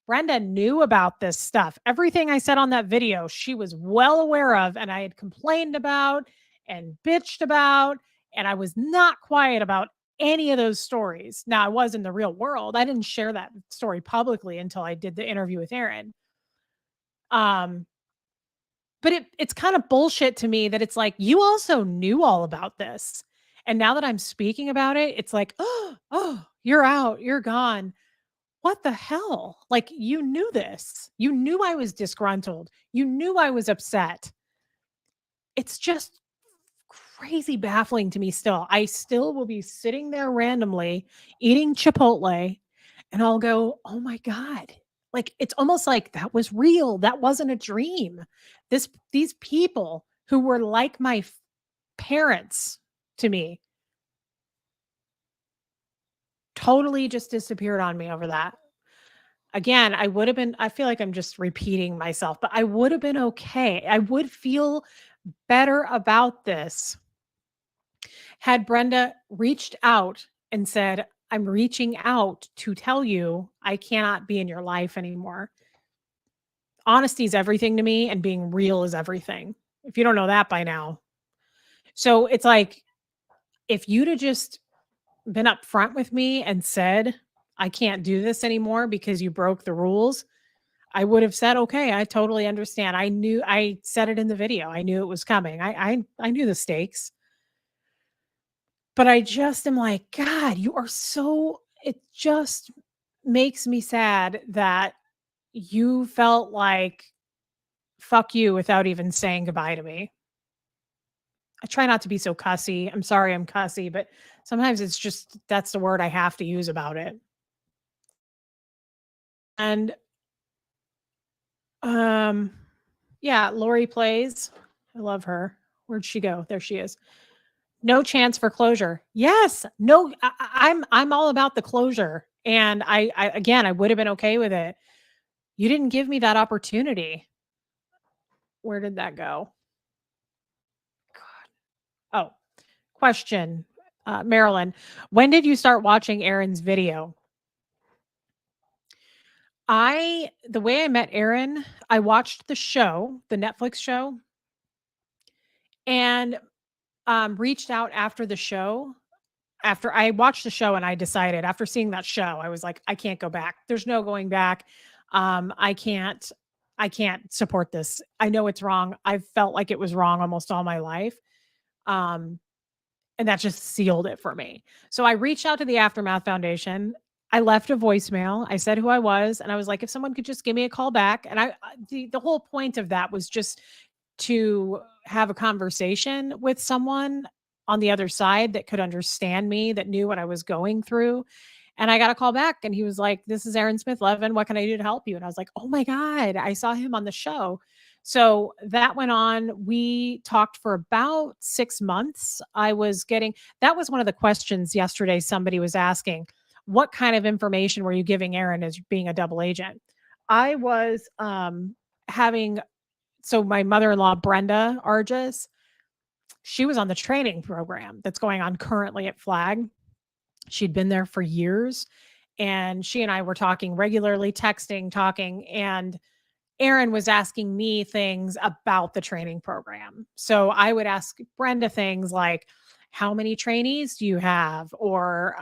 Brenda knew about this stuff. Everything I said on that video, she was well aware of, and I had complained about and bitched about, and I was not quiet about any of those stories. Now, I was in the real world. I didn't share that story publicly until I did the interview with Aaron. But it's kind of bullshit to me that it's like, you also knew all about this. And now that I'm speaking about it, it's like, oh, you're out, you're gone. What the hell? Like, you knew this. You knew I was disgruntled. You knew I was upset. It's just crazy baffling to me still. I still will be sitting there randomly eating Chipotle and I'll go, "Oh my god." Like, it's almost like that was real. That wasn't a dream. These people who were like my parents to me totally just disappeared on me over that. Again, I would have been, I feel like I'm just repeating myself, but I would have been okay. I would feel better about this had Brenda reached out and said, I'm reaching out to tell you I cannot be in your life anymore. Honesty is everything to me, and being real is everything. If you don't know that by now. So it's like, if you'd have just been upfront with me and said, I can't do this anymore because you broke the rules, I would have said, okay, I totally understand. I said it in the video. I knew it was coming. I knew the stakes. But I just am like, God, you are so, it just makes me sad that you felt like fuck you without even saying goodbye to me. I try not to be so cussy. I'm sorry I'm cussy, but sometimes it's just, that's the word I have to use about it. And yeah, Lori plays. I love her. Where'd she go? There she is. No chance for closure. Yes. No, I'm all about the closure. And I again, I would have been okay with it. You didn't give me that opportunity. Where did that go? God. Oh, question. Marilyn, when did you start watching Aaron's video? The way I met Aaron, I watched the show, the Netflix show, and reached out after the show. After I watched the show and I decided after seeing that show, I was like, I can't go back. There's no going back. I can't support this. I know it's wrong. I've felt like it was wrong almost all my life. Um, and that just sealed it for me. So I reached out to the Aftermath Foundation. I left a voicemail. I said who I was, and I was like, if someone could just give me a call back. And the whole point of that was just to have a conversation with someone on the other side that could understand me, that knew what I was going through. And I got a call back and he was like, this is Aaron Smith Levin. What can I do to help you? And I was like, oh my God, I saw him on the show. So that went on. We talked for about 6 months. That was one of the questions yesterday. Somebody was asking, what kind of information were you giving Aaron as being a double agent? I was having So my mother-in-law, Brenda Arges, she was on the training program that's going on currently at Flag. She'd been there for years, and she and I were talking regularly, texting, talking, and Aaron was asking me things about the training program. So I would ask Brenda things like, how many trainees do you have? Or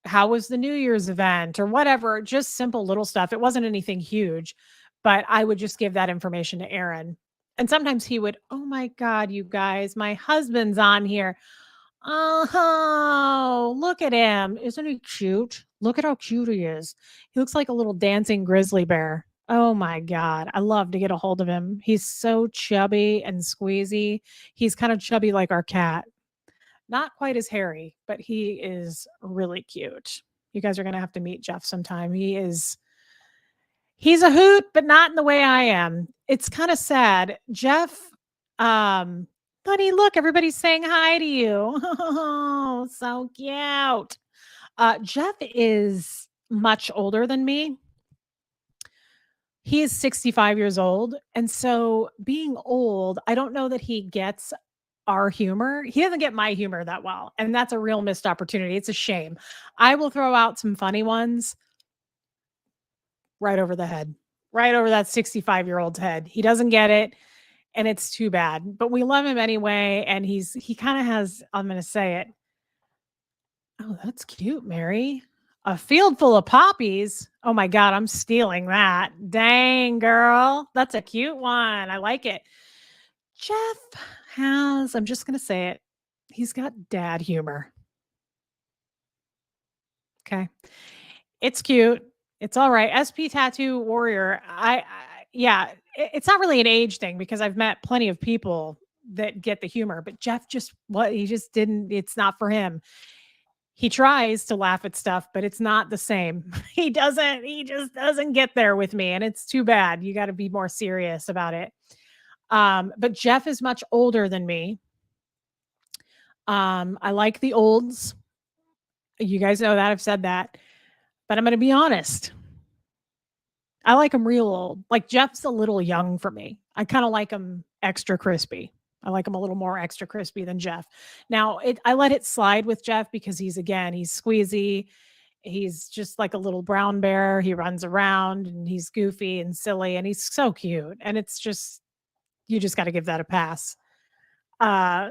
how was the New Year's event or whatever, just simple little stuff. It wasn't anything huge, but I would just give that information to Aaron. And sometimes he would, oh my God, you guys, my husband's on here. Oh, look at him. Isn't he cute? Look at how cute he is. He looks like a little dancing grizzly bear. Oh my God. I love to get a hold of him. He's so chubby and squeezy. He's kind of chubby like our cat. Not quite as hairy, but he is really cute. You guys are going to have to meet Jeff sometime. He's a hoot, but not in the way I am. It's kind of sad. Jeff, buddy, look, everybody's saying hi to you. Oh, so cute. Jeff is much older than me. He is 65 years old. And so being old, I don't know that he gets our humor. He doesn't get my humor that well. And that's a real missed opportunity. It's a shame. I will throw out some funny ones right over the head, right over that 65-year-old's head. He doesn't get it. And it's too bad. But we love him anyway. And he kind of has, I'm going to say it. Oh, that's cute, Mary. A field full of poppies. Oh my God, I'm stealing that. Dang, girl. That's a cute one. I like it. Jeff has, I'm just going to say it, he's got dad humor. Okay. It's cute. It's all right. SP Tattoo Warrior. Yeah, it's not really an age thing because I've met plenty of people that get the humor, but Jeff just what he just didn't, it's not for him. He tries to laugh at stuff, but it's not the same. He just doesn't get there with me. And it's too bad. You got to be more serious about it. But Jeff is much older than me. I like the olds. You guys know that I've said that, but I'm going to be honest. I like him real old. Like Jeff's a little young for me. I kind of like him extra crispy. I like him a little more extra crispy than Jeff. Now, I let it slide with Jeff because he's squeezy. He's just like a little brown bear. He runs around and he's goofy and silly and he's so cute. And it's just you just got to give that a pass. And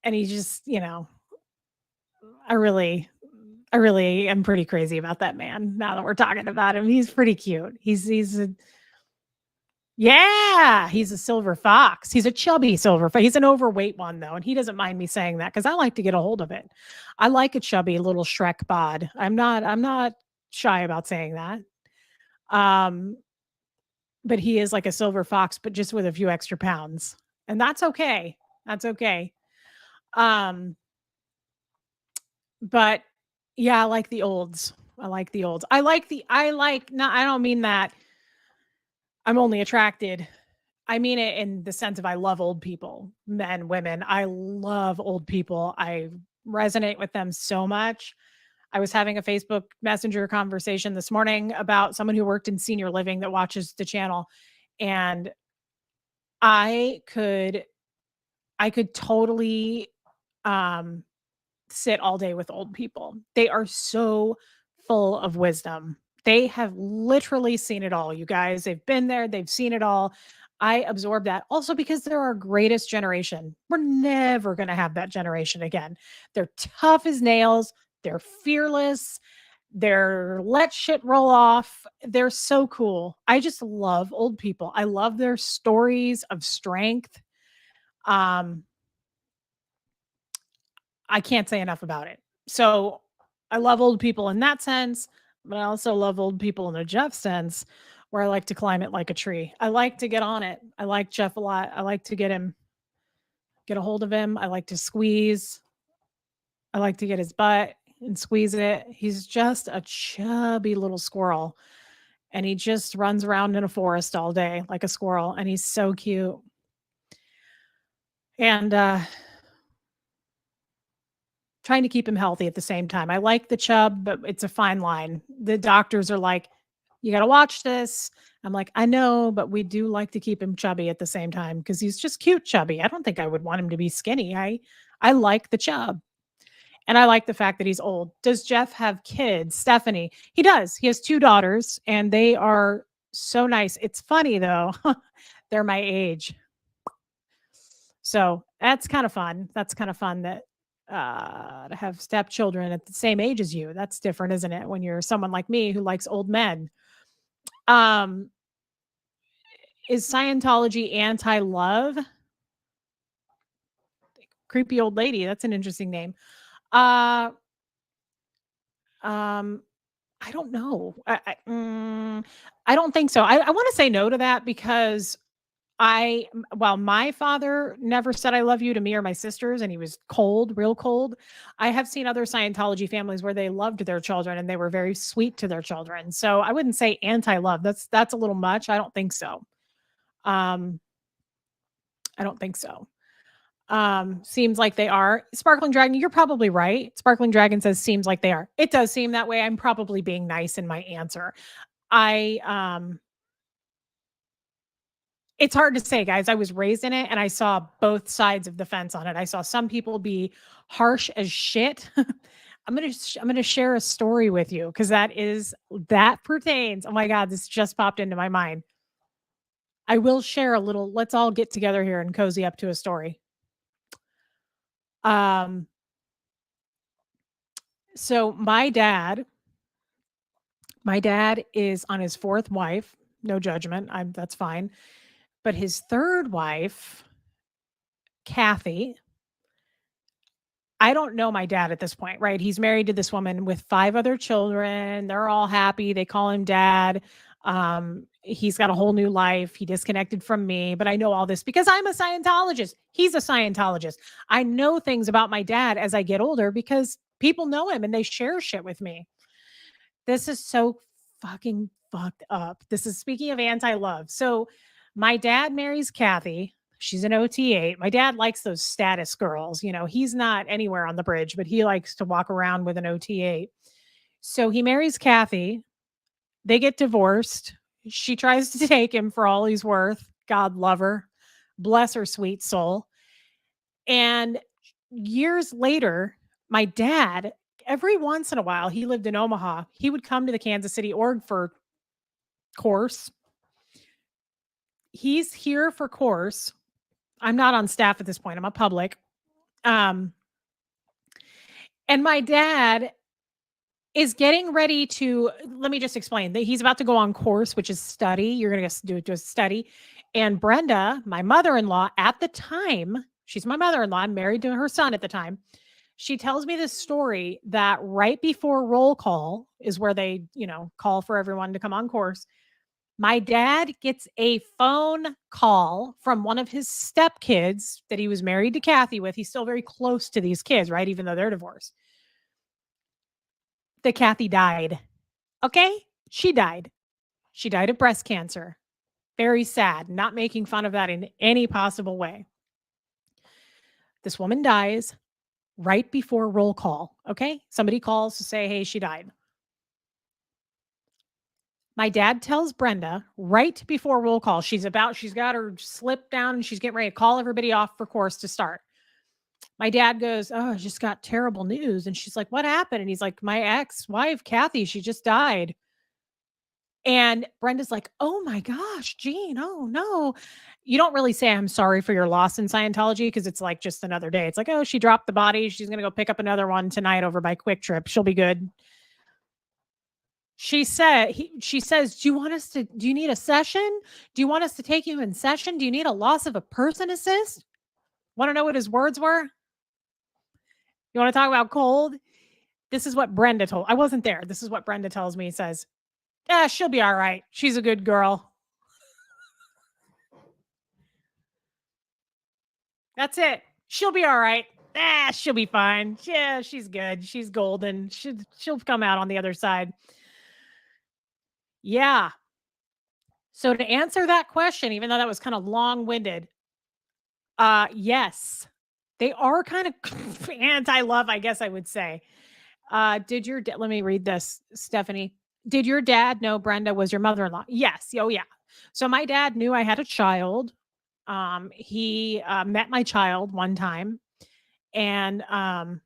he just, I really am pretty crazy about that man now that we're talking about him. He's pretty cute. He's a silver fox. He's a chubby silver fox. He's an overweight one though, and he doesn't mind me saying that because I like to get a hold of it. I like a chubby little Shrek bod. I'm not shy about saying that. Um, but he is like a silver fox, but just with a few extra pounds. And that's okay. That's okay. Um, but yeah, I like the olds. No, I don't mean that I'm only attracted. I mean it in the sense of I love old people, men, women. I love old people. I resonate with them so much. I was having a Facebook Messenger conversation this morning about someone who worked in senior living that watches the channel. And I could totally sit all day with old people. They are so full of wisdom. They have literally seen it all, you guys. They've been there, they've seen it all. I absorb that also because they're our greatest generation. We're never going to have that generation again. They're tough as nails, they're fearless, they're let shit roll off. They're so cool. I just love old people. I love their stories of strength. Um, I can't say enough about it. So I love old people in that sense, but I also love old people in a Jeff sense where I like to climb it like a tree. I like to get on it. I like Jeff a lot. I like to get a hold of him. I like to squeeze. I like to get his butt and squeeze it. He's just a chubby little squirrel. And he just runs around in a forest all day like a squirrel. And he's so cute. And trying to keep him healthy at the same time. I like the chub, but it's a fine line. The doctors are like, You got to watch this. I'm like, I know, but we do like to keep him chubby at the same time because he's just cute chubby. I don't think I would want him to be skinny. I like the chub. And I like the fact that he's old. Does Jeff have kids? Stephanie. He does. He has 2 daughters and they are so nice. It's funny though. They're my age. So that's kind of fun. That's kind of fun that to have stepchildren at the same age as you. That's different, isn't it? When you're someone like me who likes old men. Um, is Scientology anti-love? Creepy old lady. That's an interesting name. Uh, um, I don't know. I don't think so. I want to say no to that because while my father never said I love you to me or my sisters, and he was cold, real cold, I have seen other Scientology families where they loved their children and they were very sweet to their children. So I wouldn't say anti-love. That's a little much. I don't think so. Um, I don't think so. Seems like they are. Sparkling Dragon, you're probably right. Sparkling Dragon says seems like they are. It does seem that way. I'm probably being nice in my answer. I It's hard to say, guys. I was raised in it and I saw both sides of the fence on it. I saw some people be harsh as shit. I'm going to share a story with you cuz that pertains. Oh my god, this just popped into my mind. I will share a little. Let's all get together here and cozy up to a story. Um so my dad is on his 4th wife. No judgment. That's fine. But his 3rd wife, Kathy, I don't know my dad at this point, right? He's married to this woman with 5 other children. They're all happy. They call him dad. He's got a whole new life. He disconnected from me, but I know all this because I'm a Scientologist. He's a Scientologist. I know things about my dad as I get older because people know him and they share shit with me. This is so fucking fucked up. This is speaking of anti-love. So my dad marries Kathy. She's an OT8. My dad likes those status girls. You know, he's not anywhere on the bridge, but he likes to walk around with an OT8. So he marries Kathy. They get divorced. She tries to take him for all he's worth. God love her. Bless her sweet soul. And years later, my dad, every once in a while, he lived in Omaha. He would come to the Kansas City org for course. He's here for course. I'm not on staff at this point. I'm a public. Um, and my dad is getting ready to, let me just explain that he's about to go on course, which is study. You're going to do a study. And Brenda, my mother-in-law at the time, she's my mother-in-law. I'm married to her son at the time. She tells me this story that right before roll call is where they, call for everyone to come on course. My dad gets a phone call from one of his stepkids that he was married to Kathy with. He's still very close to these kids, right? Even though they're divorced. That Kathy died. Okay? She died. She died of breast cancer. Very sad. Not making fun of that in any possible way. This woman dies right before roll call. Okay? Somebody calls to say, hey, she died. My dad tells Brenda right before roll call, she's got her slip down and she's getting ready to call everybody off for course to start. My dad goes, oh, I just got terrible news. And she's like, what happened? And he's like, my ex-wife, Kathy, she just died. And Brenda's like, oh my gosh, Gene, oh no. You don't really say I'm sorry for your loss in Scientology because it's like just another day. It's like, oh, she dropped the body. She's going to go pick up another one tonight over by Quick Trip. She'll be good. She says, do you need a session? Do you want us to take you in session? Do you need a loss of a person assist? Want to know what his words were? You want to talk about cold? This is what Brenda told. I wasn't there. This is what Brenda tells me. He says, yeah, she'll be all right. She's a good girl. That's it. She'll be all right. She'll be fine. Yeah, she's good. She's golden. She'll come out on the other side. Yeah. So to answer that question, even though that was kind of long-winded, yes. They are kind of anti-love, I guess I would say. Let me read this, Stephanie. Did your dad know Brenda was your mother-in-law? Yes. Oh, yeah. So my dad knew I had a child. He met my child one time, and my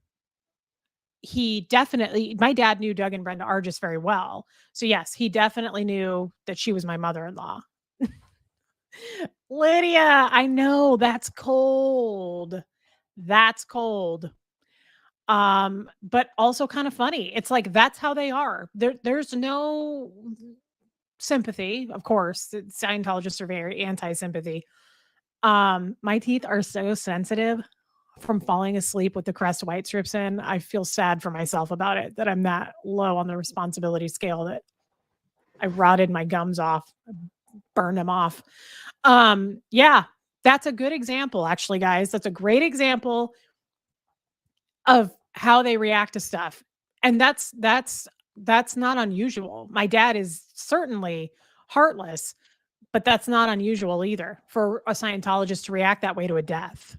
dad knew Doug and Brenda Argis very well. So yes, he definitely knew that she was my mother-in-law. Lydia, I know, that's cold. That's cold. But also kind of funny. It's like that's how they are. There's no sympathy, of course. Scientologists are very anti-sympathy. My teeth are so sensitive from falling asleep with the Crest white strips in. I feel sad for myself about it, that I'm that low on the responsibility scale, that I rotted my gums off, burned them off. Yeah, that's a good example, actually, guys. That's a great example of how they react to stuff. And that's not unusual. My dad is certainly heartless, but that's not unusual either for a Scientologist to react that way to a death.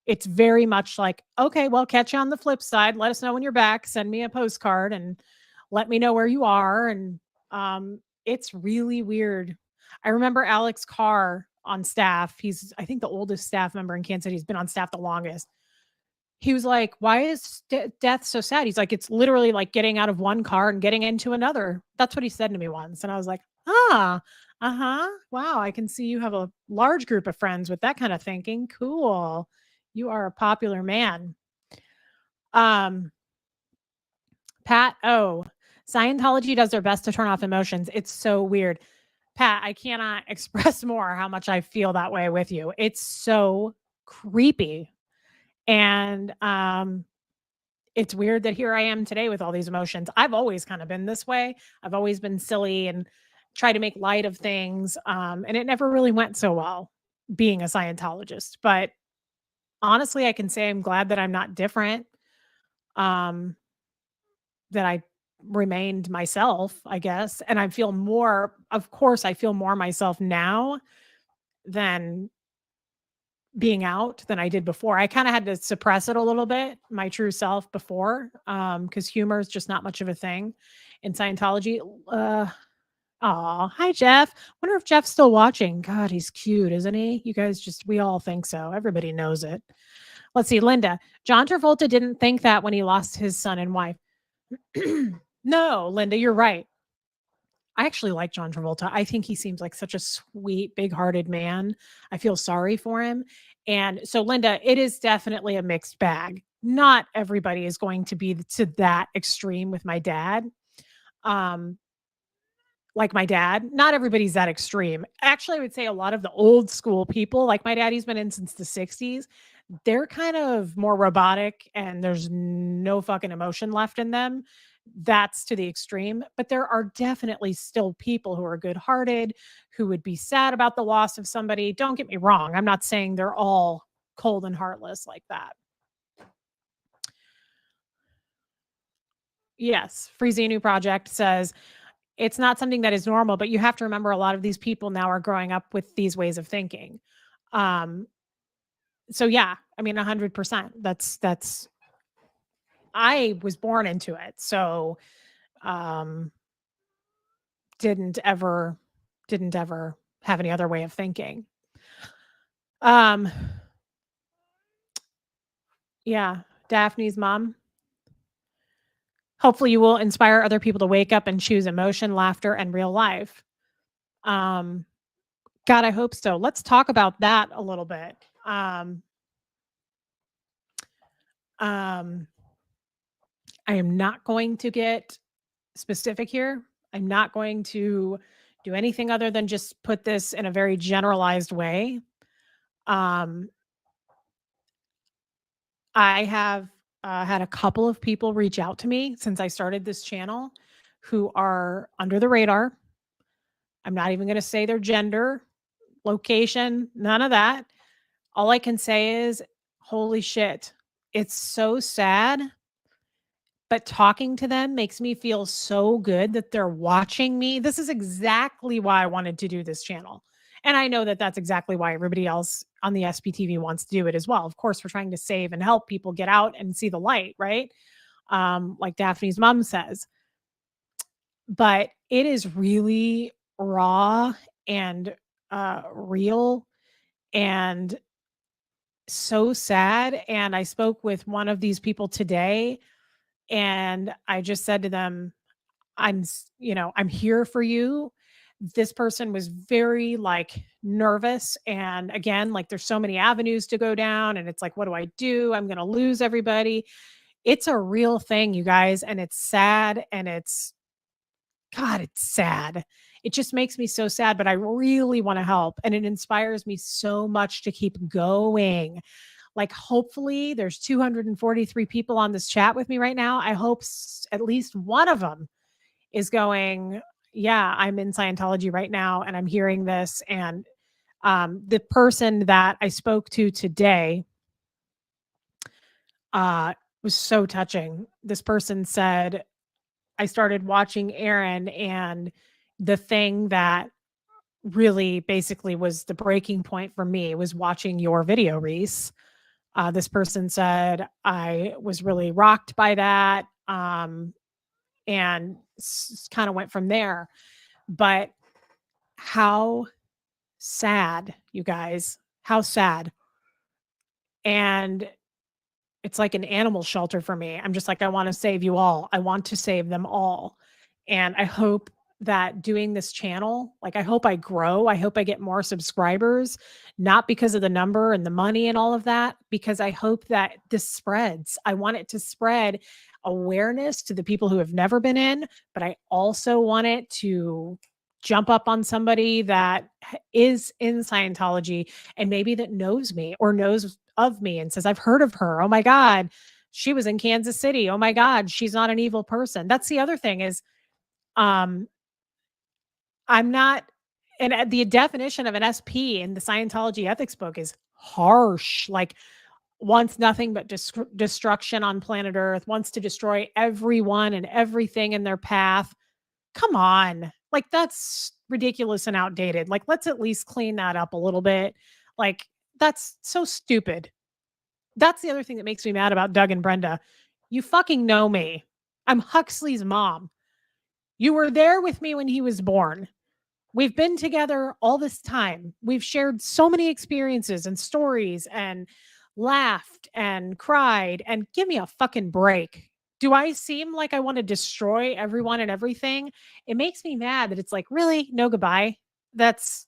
It's very much like, okay, well, catch you on the flip side. Let us know when you're back. Send me a postcard and let me know where you are. And it's really weird. I remember Alex Carr on staff. He's, I think, the oldest staff member in Kansas City. He's been on staff the longest. He was like, "Why is death so sad?" He's like, "It's literally like getting out of one car and getting into another." That's what he said to me once. And I was like, "Ah, uh-huh. Wow, I can see you have a large group of friends with that kind of thinking. Cool. You are a popular man." Um, Pat, oh, Scientology does their best to turn off emotions. It's so weird. Pat, I cannot express more how much I feel that way with you. It's so creepy. And it's weird that here I am today with all these emotions. I've always kind of been this way. I've always been silly and try to make light of things. And it never really went so well being a Scientologist. But honestly, I can say I'm glad that I'm not different. Um, that I remained myself, I guess. And I feel more, of course, I feel more myself now than being out than I did before. I kind of had to suppress it a little bit, my true self before, because humor is just not much of a thing in Scientology. Hi Jeff. Wonder if Jeff's still watching. God, he's cute, isn't he? You guys we all think so. Everybody knows it. Let's see, Linda. John Travolta didn't think that when he lost his son and wife. No, Linda, you're right. I actually like John Travolta. I think he seems like such a sweet, big-hearted man. I feel sorry for him. And so, Linda, it is definitely a mixed bag. Not everybody is going to be to that extreme with my dad. Um, like my dad, not everybody's that extreme. Actually, I would say a lot of the old school people, like my dad, he's been in since the 60s. They're kind of more robotic and there's no fucking emotion left in them. That's to the extreme. But there are definitely still people who are good hearted, who would be sad about the loss of somebody. Don't get me wrong. I'm not saying they're all cold and heartless like that. Yes. Freezinu Project says it's not something that is normal, but you have to remember a lot of these people now are growing up with these ways of thinking. Um, so yeah, I mean, 100%. That's I was born into it. So um didn't ever didn't ever have any other way of thinking. Um yeah, Daphne's mom. Hopefully you will inspire other people to wake up and choose emotion, laughter, and real life. Um God, I hope so. Let's talk about that a little bit. Um I am not going to get specific here. I'm not going to do anything other than just put this in a very generalized way. Um, I have had a couple of people reach out to me since I started this channel who are under the radar. I'm not even going to say their gender, location, none of that. All I can say is, holy shit, it's so sad. But talking to them makes me feel so good that they're watching me. This is exactly why I wanted to do this channel. And I know that that's exactly why everybody else on the SPTV wants to do it as well. Of course, we're trying to save and help people get out and see the light, right? Like Daphne's mom says. but it is really raw and real and so sad. And I spoke with one of these people today, and I just said to them, I'm here for you. This person was very like nervous. And again, like there's so many avenues to go down. And it's like, what do I do? I'm going to lose everybody. It's a real thing, you guys. And it's sad. And God, it's sad. It just makes me so sad, but I really want to help. And it inspires me so much to keep going. Like, hopefully, there's 243 people on this chat with me right now. I hope at least one of them is going, yeah, I'm in Scientology right now and I'm hearing this. And the person that I spoke to today was so touching. This person said, I started watching Aaron, and the thing that really basically was the breaking point for me was watching your video, Reese. This person said, I was really rocked by that, and kind of went from there. But how sad, you guys, how sad. And it's like an animal shelter for me. I'm just like, I want to save you all. I want to save them all. And I hope that doing this channel, like, I hope I grow. I hope I get more subscribers, not because of the number and the money and all of that, because I hope that this spreads. I want it to spread awareness to the people who have never been in, but I also want it to jump up on somebody that is in Scientology and maybe that knows me or knows of me and says, I've heard of her. Oh my God, she was in Kansas City. Oh my God, she's not an evil person. That's the other thing is, um, I'm not, and the definition of an SP in the Scientology ethics book is harsh, like wants nothing but destruction on planet Earth, wants to destroy everyone and everything in their path. Come on. Like, that's ridiculous and outdated. Like, let's at least clean that up a little bit. Like, that's so stupid. That's the other thing that makes me mad about Doug and Brenda. You fucking know me. I'm Huxley's mom. You were there with me when he was born. We've been together all this time. We've shared so many experiences and stories and laughed and cried, and give me a fucking break. Do I seem like I want to destroy everyone and everything? It makes me mad that it's like, really? No goodbye. That's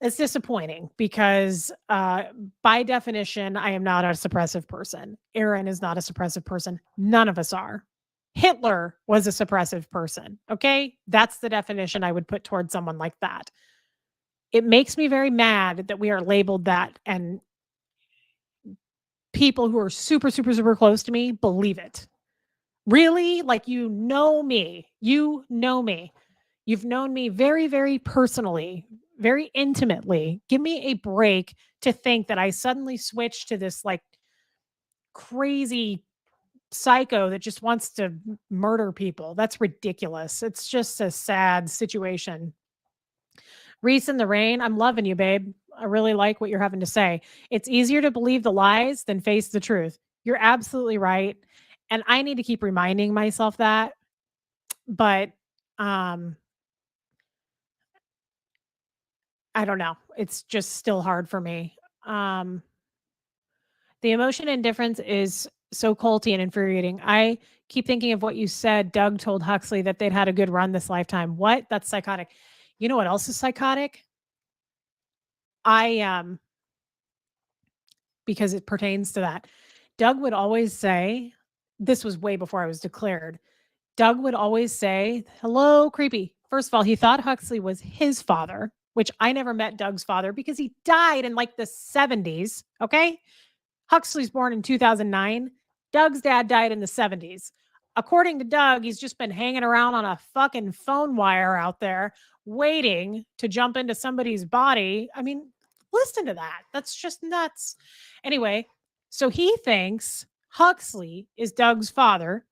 It's disappointing because by definition, I am not a suppressive person. Aaron is not a suppressive person. None of us are. Hitler was a suppressive person. Okay. That's the definition I would put towards someone like that. It makes me very mad that we are labeled that, and people who are super, super, super close to me believe it. Really? Like, you know me. You know me. You've known me very, very personally, very intimately. Give me a break to think that I suddenly switched to this like crazy psycho that just wants to murder people. That's ridiculous. It's just a sad situation. Reese in the rain, I'm loving you, babe. I really like what you're having to say. It's easier to believe the lies than face the truth. You're absolutely right. And I need to keep reminding myself that. But um I don't know. It's just still hard for me. Um, the emotion indifference is so culty and infuriating. I keep thinking of what you said. Doug told Huxley that they'd had a good run this lifetime. What? That's psychotic. You know what else is psychotic? I because it pertains to that. Doug would always say, this was way before I was declared. Doug would always say, hello, creepy. First of all, he thought Huxley was his father, which I never met Doug's father because he died in like the 70s. Okay. Huxley's born in 2009. Doug's dad died in the 70s. According to Doug, he's just been hanging around on a fucking phone wire out there waiting to jump into somebody's body. I mean, listen to that. That's just nuts. Anyway, so he thinks Huxley is Doug's father.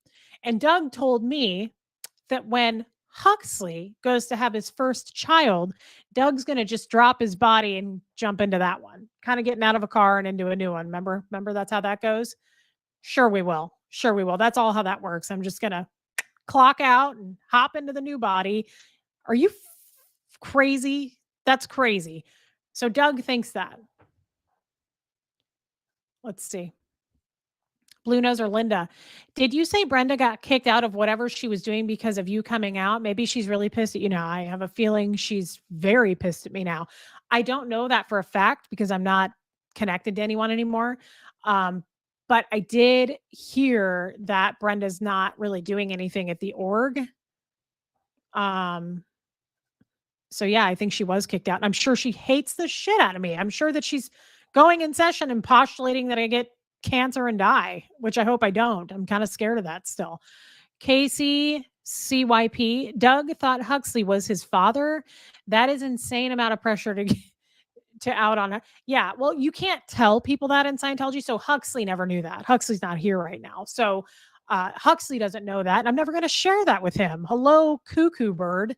And Doug told me that when Huxley goes to have his first child, Doug's going to just drop his body and jump into that one, kind of getting out of a car and into a new one. Remember that's how that goes? Sure, we will. Sure, we will. That's all how that works. I'm just going to clock out and hop into the new body. Are you crazy? That's crazy. So Doug thinks that. Let's see. Blue Nose or Linda, did you say Brenda got kicked out of whatever she was doing because of you coming out? Maybe she's really pissed at you now. I have a feeling she's very pissed at me now. I don't know that for a fact because I'm not connected to anyone anymore. Um, but I did hear that Brenda's not really doing anything at the org. Um, so yeah, I think she was kicked out. And I'm sure she hates the shit out of me. I'm sure that she's going in session and postulating that I get cancer and die, which I hope I don't. I'm kind of scared of that still. Casey CYP, Doug thought Huxley was his father. That is insane amount of pressure to out on her. Yeah, well, you can't tell people that in Scientology. So Huxley never knew that. Huxley's not here right now. So Huxley doesn't know that. And I'm never going to share that with him. Hello, cuckoo bird.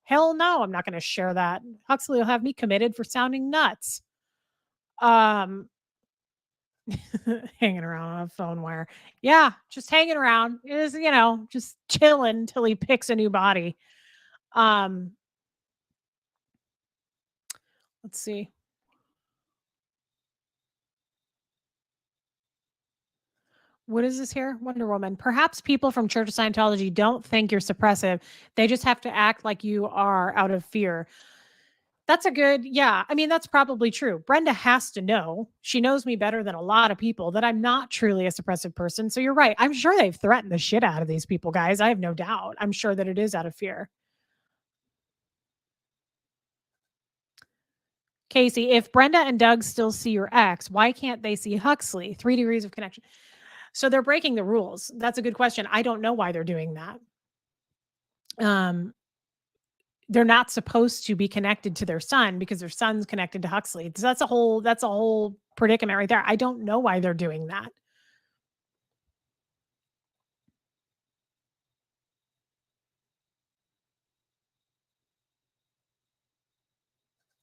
Hell no, I'm not going to share that. Huxley will have me committed for sounding nuts. Um, hanging around on a phone wire. Yeah, just hanging around. It is, just chilling until he picks a new body. Let's see. What is this here? Wonder Woman. Perhaps people from Church of Scientology don't think you're suppressive. They just have to act like you are out of fear. That's a good, yeah. I mean, that's probably true. Brenda has to know. She knows me better than a lot of people that I'm not truly a suppressive person. So you're right. I'm sure they've threatened the shit out of these people, guys. I have no doubt. I'm sure that it is out of fear. Casey, if Brenda and Doug still see your ex, why can't they see Huxley? 3 degrees of connection. So they're breaking the rules. That's a good question. I don't know why they're doing that. They're not supposed to be connected to their son because their son's connected to Huxley. So that's a whole predicament right there. I don't know why they're doing that.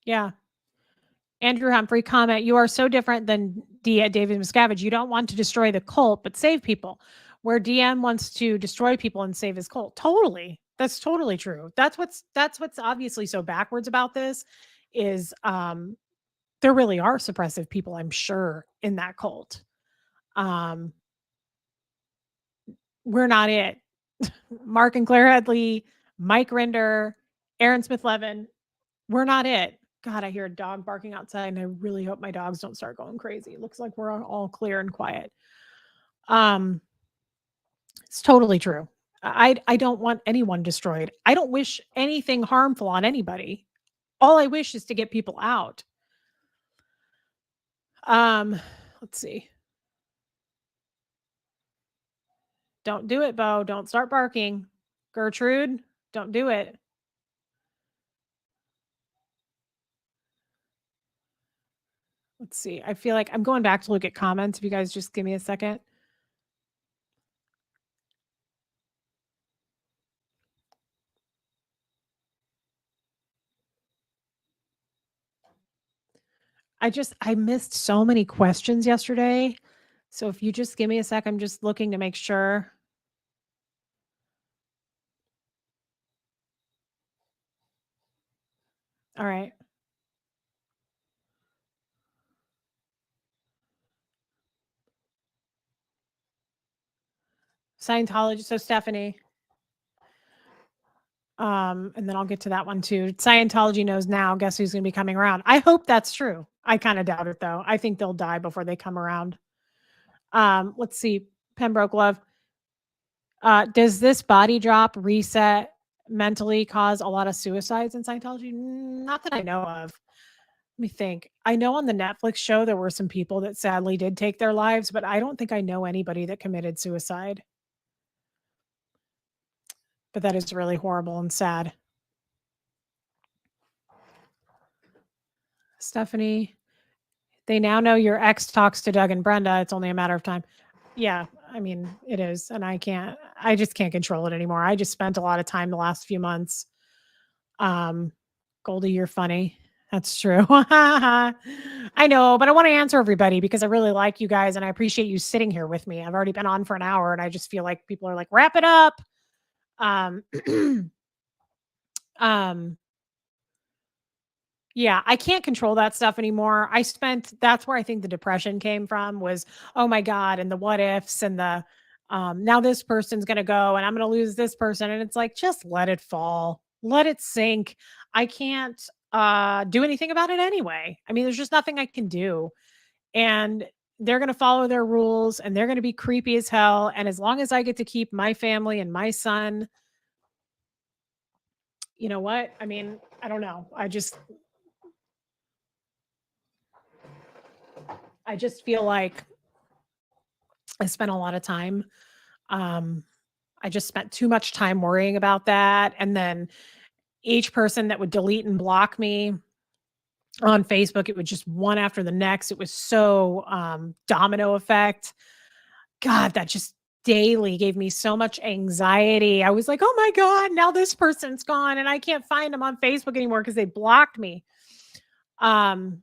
Yeah. Andrew Humphrey comment, you are so different than David Miscavige. You don't want to destroy the cult, but save people. Where DM wants to destroy people and save his cult. Totally. That's totally true. That's what's obviously so backwards about this is there really are suppressive people, I'm sure, in that cult. We're not it. Mark and Claire Headley, Mike Rinder, Aaron Smith Levin, we're not it. God, I hear a dog barking outside, and I really hope my dogs don't start going crazy. It looks like we're all clear and quiet. It's totally true. I don't want anyone destroyed. I don't wish anything harmful on anybody. All I wish is to get people out. Let's see. Don't do it, Bo. Don't start barking. Gertrude, don't do it. Let's see. I feel like I'm going back to look at comments. If you guys just give me a second. I missed so many questions yesterday. So if you just give me a sec, I'm just looking to make sure. All right. Scientology. So Stephanie. And then I'll get to that one too. Scientology knows now. Guess who's going to be coming around? I hope that's true. I kind of doubt it though. I think they'll die before they come around. Let's see. Pembroke Love. Does this body drop reset mentally cause a lot of suicides in Scientology? Not that I know of. Let me think. I know on the Netflix show there were some people that sadly did take their lives, but I don't think I know anybody that committed suicide. But that is really horrible and sad. Stephanie, they now know your ex talks to Doug and Brenda. It's only a matter of time. Yeah, I mean, it is. And I just can't control it anymore. I just spent a lot of time the last few months. Goldie, you're funny. That's true. I know, but I want to answer everybody because I really like you guys and I appreciate you sitting here with me. I've already been on for an hour and I just feel like people are like, wrap it up. Um, um, yeah, I can't control that stuff anymore. That's where I think the depression came from was, oh my God, and the what ifs and the now this person's gonna go and I'm gonna lose this person. And it's like, just let it fall. Let it sink. I can't do anything about it anyway. I mean, there's just nothing I can do. And they're gonna follow their rules and they're gonna be creepy as hell. And as long as I get to keep my family and my son, you know what? I mean, I don't know. I just feel like I spent a lot of time. Um, I just spent too much time worrying about that. And then each person that would delete and block me on Facebook, it would just one after the next. It was so domino effect. God, that just daily gave me so much anxiety. I was like, oh my God, now this person's gone and I can't find them on Facebook anymore because they blocked me. Um,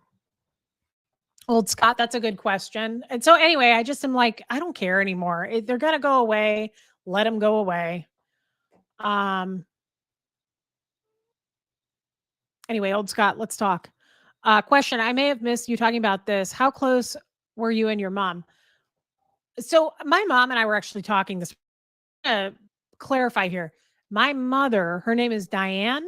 Old Scott, that's a good question. And so anyway, I just am like, I don't care anymore. They're gonna go away. Let them go away. Um, anyway, old Scott, let's talk. Question: I may have missed you talking about this. How close were you and your mom? So my mom and I were actually talking this. Clarify here. My mother, her name is Diane.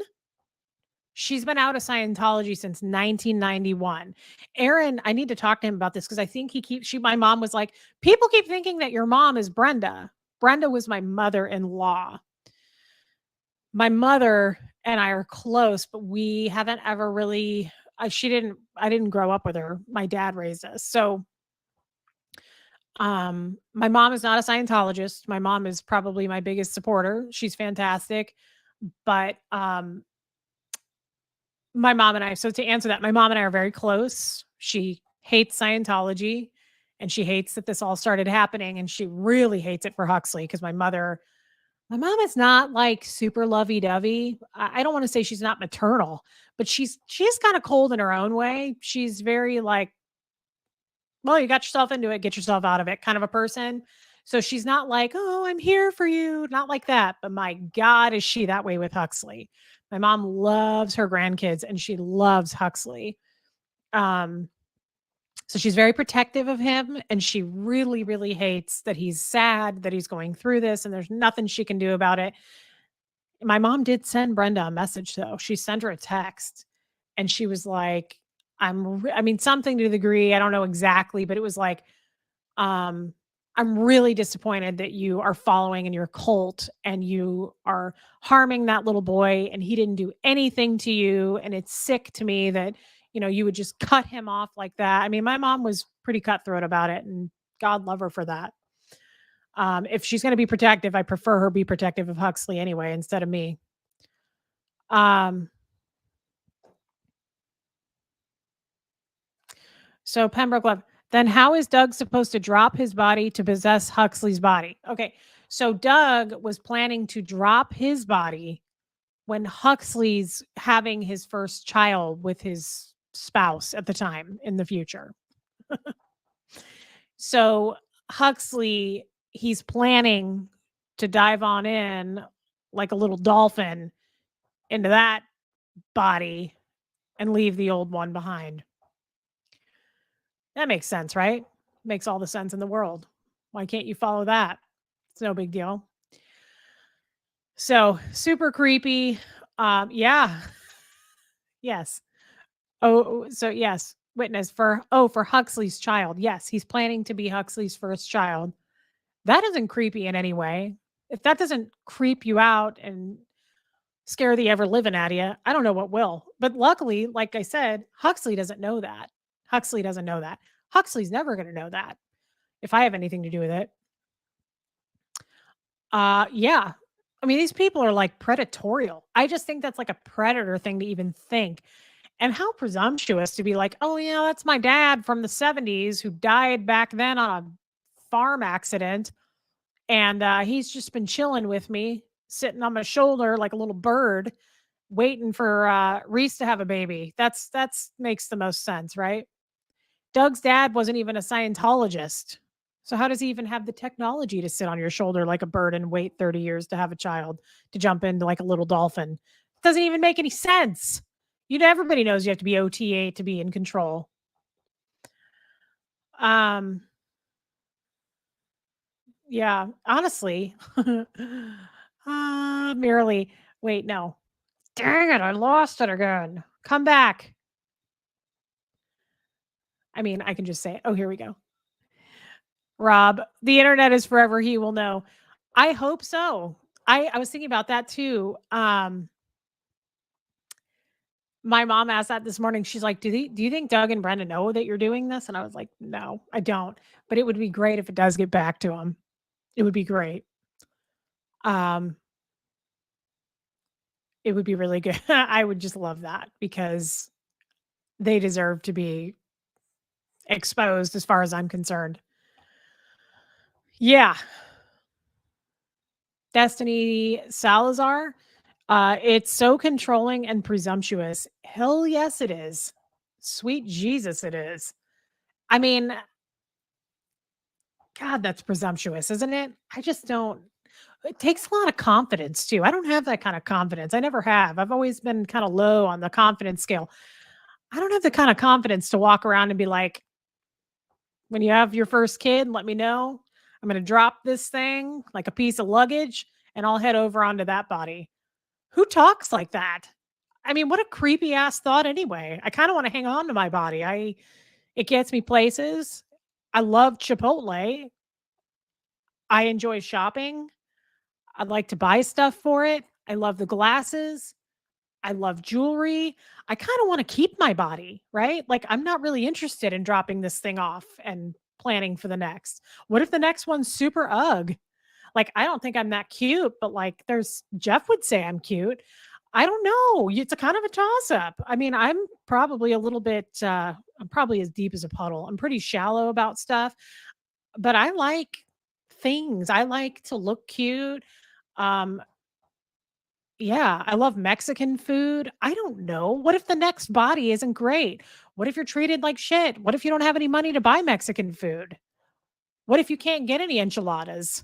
She's been out of Scientology since 1991. Aaron, I need to talk to him about this because I think my mom was like, people keep thinking that your mom is Brenda. Brenda was my mother in law. My mother and I are close, but we haven't ever really, I didn't grow up with her. My dad raised us. So, my mom is not a Scientologist. My mom is probably my biggest supporter. She's fantastic. But, my mom and I so to answer that, my mom and I are very close. She hates Scientology, and she hates that this all started happening, and she really hates it for Huxley because my mom is not, like, super lovey-dovey. I don't wanna say she's not maternal, but she's kinda cold in her own way. She's very, like, "Well, you got yourself into it, get yourself out of it," kind of a person. So she's not like, "Oh, I'm here for you," not like that, but my god, is she that way with Huxley. My mom loves her grandkids, and she loves Huxley. Um, so she's very protective of him, and she really, really hates that he's sad, that he's going through this, and there's nothing she can do about it. My mom did send Brenda a message, though. She sent her a text, and she was like, I mean, something to the degree, I don't know exactly, but it was like, um, I'm really disappointed that you are following in your cult and you are harming that little boy and he didn't do anything to you. And it's sick to me that, you would just cut him off like that. I mean, my mom was pretty cutthroat about it and God love her for that. If she's going to be protective, I prefer her be protective of Huxley anyway, instead of me. Um, So Pembroke Love. Then how is Doug supposed to drop his body to possess Huxley's body? Okay. So Doug was planning to drop his body when Huxley's having his first child with his spouse at the time in the future. So Huxley, he's planning to dive on in like a little dolphin into that body and leave the old one behind. That makes sense, right? Makes all the sense in the world. Why can't you follow that? It's no big deal. So super creepy. Yeah. Yes. So yes, witness for Huxley's child. Yes, he's planning to be Huxley's first child. That isn't creepy in any way. If that doesn't creep you out and scare the ever living out of you, I don't know what will. But luckily, like I said, Huxley doesn't know that. Huxley doesn't know that. Huxley's never going to know that if I have anything to do with it. Yeah. I mean, these people are like predatorial. I just think that's like a predator thing to even think. And how presumptuous to be like, oh, yeah, that's my dad from the 70s who died back then on a farm accident. And he's just been chilling with me, sitting on my shoulder like a little bird, waiting for Reese to have a baby. That's makes the most sense, right? Doug's dad wasn't even a Scientologist. So how does he even have the technology to sit on your shoulder like a bird and wait 30 years to have a child to jump into like a little dolphin? It doesn't even make any sense. Everybody knows you have to be OTA to be in control. Um, yeah, honestly. Merely. Wait, no. Dang it, I lost it again. Come back. I mean, I can just say it. Oh, here we go. Rob, the internet is forever, he will know. I hope so. I was thinking about that too. My mom asked that this morning. She's like, do you think Doug and Brenda know that you're doing this?" And I was like, "No, I don't. But it would be great if it does get back to them. It would be great. Um, it would be really good. I would just love that because they deserve to be exposed as far as I'm concerned. Yeah. Destiny Salazar. It's so controlling and presumptuous. Hell yes, it is. Sweet Jesus, it is. I mean, God, that's presumptuous, isn't it? I just don't. It takes a lot of confidence too. I don't have that kind of confidence. I never have. I've always been kind of low on the confidence scale. I don't have the kind of confidence to walk around and be like, when you have your first kid, let me know. I'm going to drop this thing like a piece of luggage and I'll head over onto that body. Who talks like that? I mean, what a creepy ass thought anyway. I kind of want to hang on to my body. It gets me places. I love Chipotle. I enjoy shopping. I'd like to buy stuff for it. I love the glasses. I love jewelry. I kind of want to keep my body, right? Like I'm not really interested in dropping this thing off and planning for the next. What if the next one's super ugh? Like I don't think I'm that cute, but like there's Jeff would say I'm cute. I don't know. It's a kind of a toss up. I mean, I'm probably a little bit I'm probably as deep as a puddle. I'm pretty shallow about stuff, but I like things. I like to look cute. Um yeah, I love Mexican food. I don't know. What if the next body isn't great? What if you're treated like shit? What if you don't have any money to buy Mexican food? What if you can't get any enchiladas?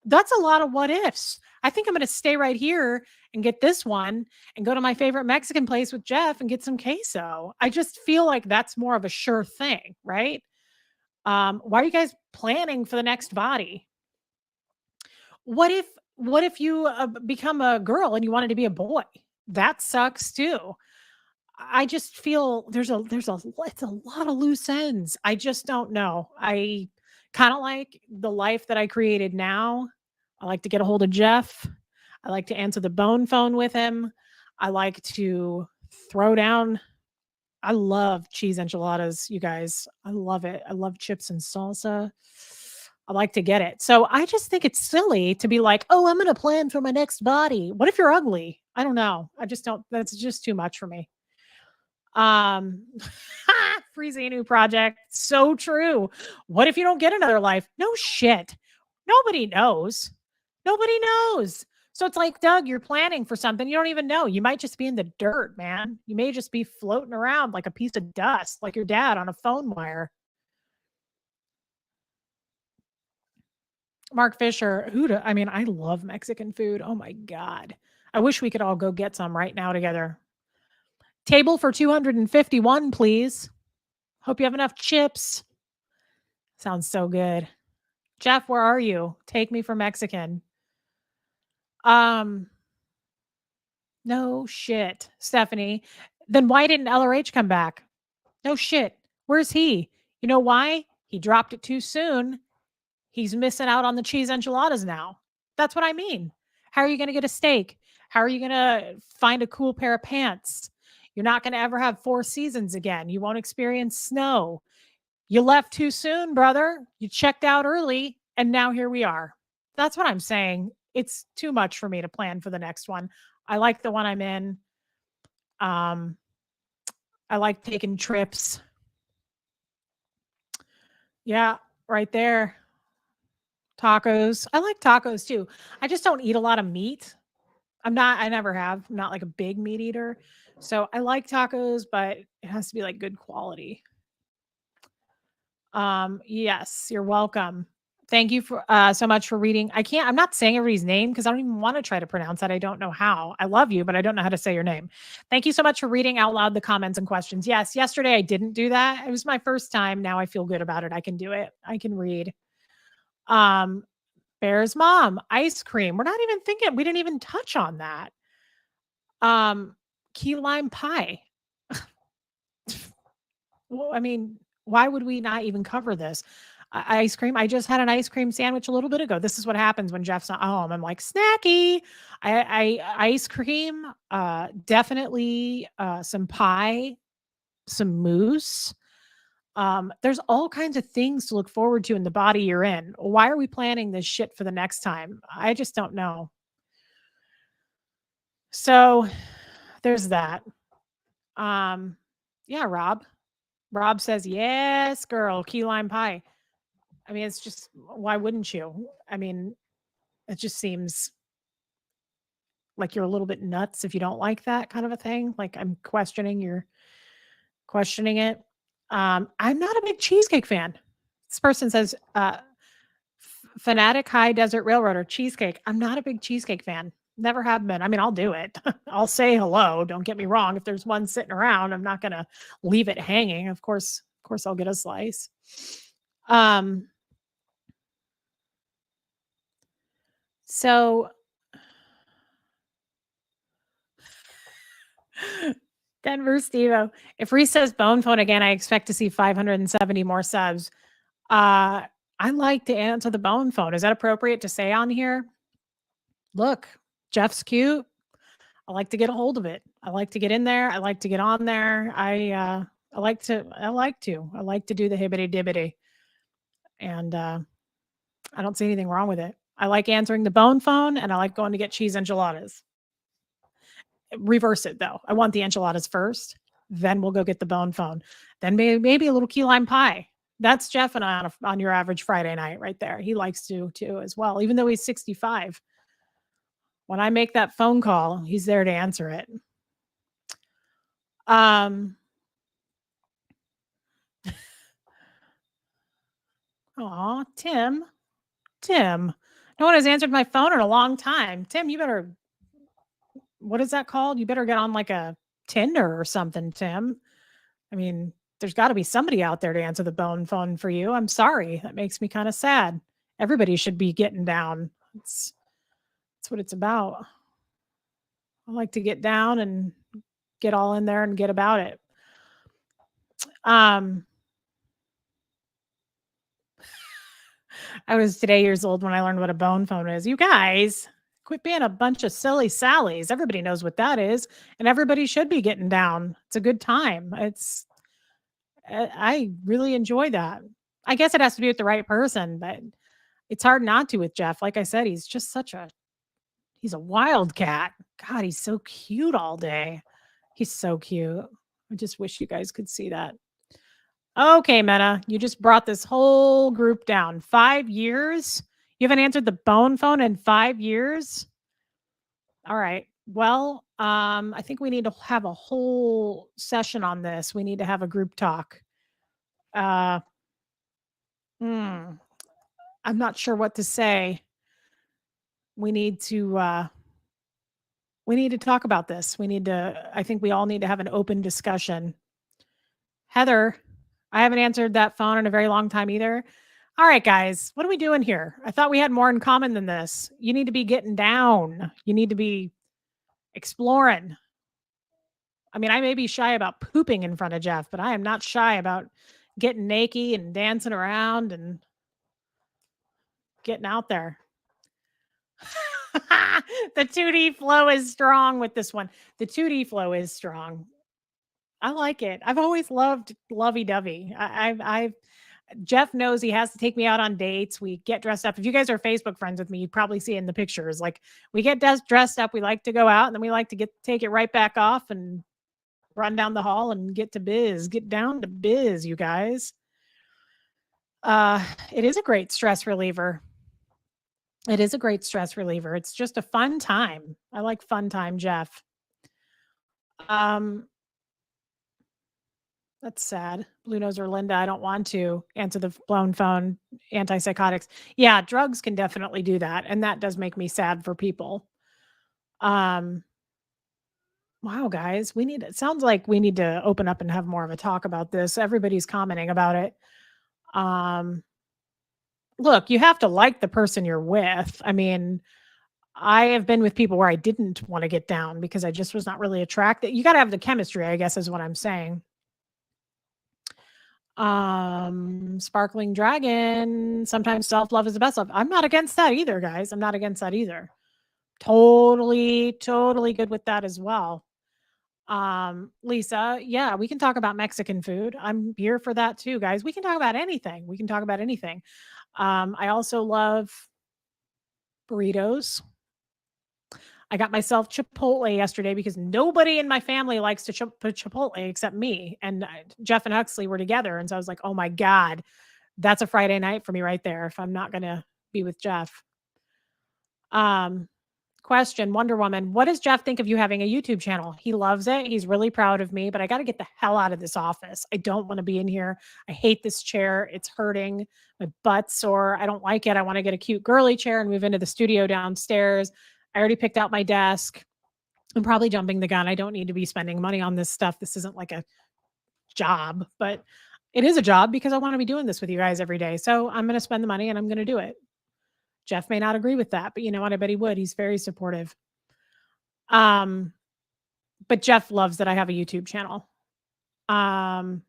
That's a lot of what ifs. I think I'm going to stay right here and get this one and go to my favorite Mexican place with Jeff and get some queso. I just feel like that's more of a sure thing, right? Why are you guys planning for the next body? What if what if you become a girl and you wanted to be a boy? That sucks too. I just feel there's a it's a lot of loose ends. I just don't know. I kind of like the life that I created now. I like to get a hold of Jeff. I like to answer the bone phone with him. I like to throw down. I love cheese enchiladas, you guys. I love it. I love chips and salsa. I like to get it. So I just think it's silly to be like, "Oh, I'm going to plan for my next body." What if you're ugly? I don't know. I just don't that's just too much for me. Um, freezing a new project. So true. What if you don't get another life? No shit. Nobody knows. Nobody knows. So it's like, Doug, you're planning for something you don't even know. You might just be in the dirt, man. You may just be floating around like a piece of dust, like your dad on a phone wire. Mark Fisher, I mean, I love Mexican food. Oh my God. I wish we could all go get some right now together. Table for 251, please. Hope you have enough chips. Sounds so good. Jeff, where are you? Take me for Mexican. Um, no shit, Stephanie. Then why didn't LRH come back? No shit. Where's he? You know why? He dropped it too soon. He's missing out on the cheese enchiladas now. That's what I mean. How are you going to get a steak? How are you going to find a cool pair of pants? You're not going to ever have 4 seasons again. You won't experience snow. You left too soon, brother. You checked out early, and now here we are. That's what I'm saying. It's too much for me to plan for the next one. I like the one I'm in. Um, I like taking trips. Yeah, right there. Tacos. I like tacos too. I just don't eat a lot of meat. I never have. I'm not like a big meat eater. So I like tacos, but it has to be like good quality. Yes, you're welcome. Thank you for so much for reading. I'm not saying everybody's name because I don't even want to try to pronounce that. I don't know how. I love you, but I don't know how to say your name. Thank you so much for reading out loud the comments and questions. Yes, yesterday I didn't do that. It was my first time. Now I feel good about it. I can do it. I can read. Um, Bear's mom, ice cream. We're not even thinking, we didn't even touch on that. Um, Key lime pie. Well, I mean, why would we not even cover this? Ice cream. I just had an ice cream sandwich a little bit ago. This is what happens when Jeff's not home. I'm like snacky. Ice cream. Definitely some pie, some mousse. There's all kinds of things to look forward to in the body you're in. Why are we planning this shit for the next time? I just don't know. So there's that. Yeah, Rob. Rob says, yes, girl, key lime pie. I mean, it's just, why wouldn't you? I mean, it just seems like you're a little bit nuts if you don't like that kind of a thing. Like I'm questioning it. I'm not a big cheesecake fan. This person says, fanatic high desert railroader cheesecake. I'm not a big cheesecake fan. Never have been. I mean, I'll do it. I'll say hello. Don't get me wrong. If there's one sitting around, I'm not going to leave it hanging. Of course I'll get a slice. So Denver Stevo. If Reese says bone phone again, I expect to see 570 more subs. I like to answer the bone phone. Is that appropriate to say on here? Look, Jeff's cute. I like to get a hold of it. I like to get in there. I like to get on there. I like to do the hibbity dibbity. And I don't see anything wrong with it. I like answering the bone phone and I like going to get cheese enchiladas. Reverse it though. I want the enchiladas first, then we'll go get the bone phone. Then maybe a little key lime pie. That's Jeff and I on your average Friday night right there. He likes to too as well, even though he's 65. When I make that phone call, he's there to answer it. Aw, Tim. No one has answered my phone in a long time. Tim, you better, what is that called? You better get on like a Tinder or something, Tim. I mean, there's got to be somebody out there to answer the bone phone for you. I'm sorry. That makes me kind of sad. Everybody should be getting down. That's what it's about. I like to get down and get all in there and get about it. I was today years old when I learned what a bone phone is. You guys, quit being a bunch of silly Sallies. Everybody knows what that is, and everybody should be getting down. It's a good time. I really enjoy that. I guess it has to be with the right person, but it's hard not to with Jeff. Like I said, he's just he's a wildcat. God, he's so cute all day. He's so cute. I just wish you guys could see that. Okay, Meta, you just brought this whole group down. 5 years? You haven't answered the bone phone in 5 years? All right. Well, I think we need to have a whole session on this. We need to have a group talk. I'm not sure what to say. We need to talk about this. I think we all need to have an open discussion. Heather, I haven't answered that phone in a very long time either. All right, guys, what are we doing here? I thought we had more in common than this. You need to be getting down. You need to be exploring. I mean, I may be shy about pooping in front of Jeff, but I am not shy about getting naked and dancing around and getting out there. The 2D flow is strong with this one. The 2D flow is strong. I like it. I've always loved lovey-dovey. I've Jeff knows he has to take me out on dates. We get dressed up. If you guys are Facebook friends with me, you probably see in the pictures. Like we get dressed up. We like to go out, and then we like to take it right back off and run down the hall and get down to biz, you guys. It is a great stress reliever. It's just a fun time. I like fun time, Jeff. That's sad. Blue Nose or Linda, I don't want to answer the blown phone. Antipsychotics. Yeah, drugs can definitely do that, and that does make me sad for people. Um, wow, guys, we need it sounds like we need to open up and have more of a talk about this. Everybody's commenting about it. Um, look, you have to like the person you're with. I mean, I have been with people where I didn't want to get down because I just was not really attracted. You got to have the chemistry, I guess, is what I'm saying. Sparkling Dragon, sometimes self-love is the best love. I'm not against that either, guys. I'm not against that either. Totally, totally good with that as well. Lisa, yeah, we can talk about Mexican food. I'm here for that too, guys. We can talk about anything. We can talk about anything. I also love burritos. I got myself Chipotle yesterday because nobody in my family likes to put Chipotle except me. And Jeff and Huxley were together. And so I was like, oh my God, that's a Friday night for me right there if I'm not going to be with Jeff. Um, Question, Wonder Woman, what does Jeff think of you having a YouTube channel? He loves it. He's really proud of me, but I got to get the hell out of this office. I don't want to be in here. I hate this chair. It's hurting. My butt's sore. I don't like it. I want to get a cute girly chair and move into the studio downstairs. I already picked out my desk. I'm probably jumping the gun. I don't need to be spending money on this stuff. This isn't like a job, but it is a job because I want to be doing this with you guys every day. So I'm going to spend the money and I'm going to do it. Jeff may not agree with that, but you know what? I bet he would. He's very supportive. Um, but Jeff loves that I have a YouTube channel. Um,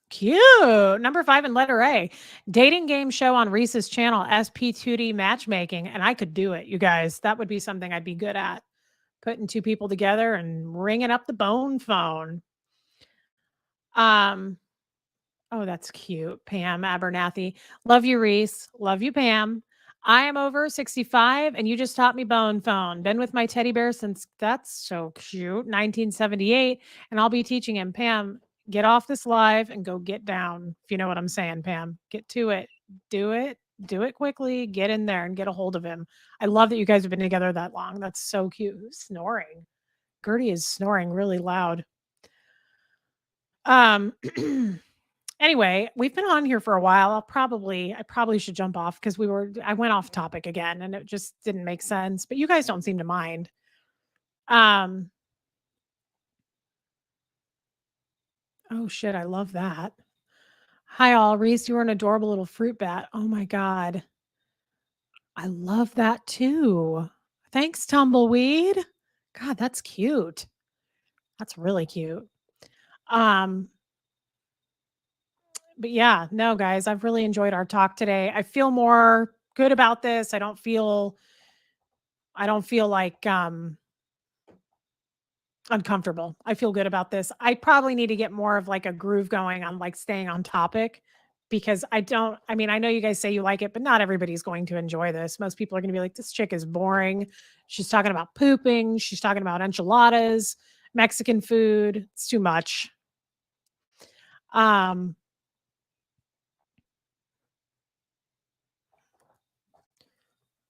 Cute. Number 5 in letter A. Dating game show on Reese's channel, SP2D matchmaking. And I could do it, you guys. That would be something I'd be good at. Putting two people together and ringing up the bone phone. Um, Oh, that's cute. Pam Abernathy. Love you, Reese. Love you, Pam. I am over 65 and you just taught me bone phone. Been with my teddy bear since that's so cute, 1978. And I'll be teaching him, Pam, get off this live and go get down. If you know what I'm saying, Pam, get to it. Do it. Do it quickly. Get in there and get a hold of him. I love that you guys have been together that long. That's so cute. Who's snoring? Gertie is snoring really loud. Um, Anyway, we've been on here for a while. I probably should jump off because I went off topic again and it just didn't make sense, but you guys don't seem to mind. Um, oh shit, I love that. Hi all, Reese, you are an adorable little fruit bat. Oh my God. I love that too. Thanks, Tumbleweed. God, that's cute. That's really cute. Um, but yeah, no, guys, I've really enjoyed our talk today. I feel more good about this. I don't feel like uncomfortable. I feel good about this. I probably need to get more of like a groove going on like staying on topic because I mean, I know you guys say you like it, but not everybody's going to enjoy this. Most people are going to be like, this chick is boring. She's talking about pooping. She's talking about enchiladas, Mexican food. It's too much. Um,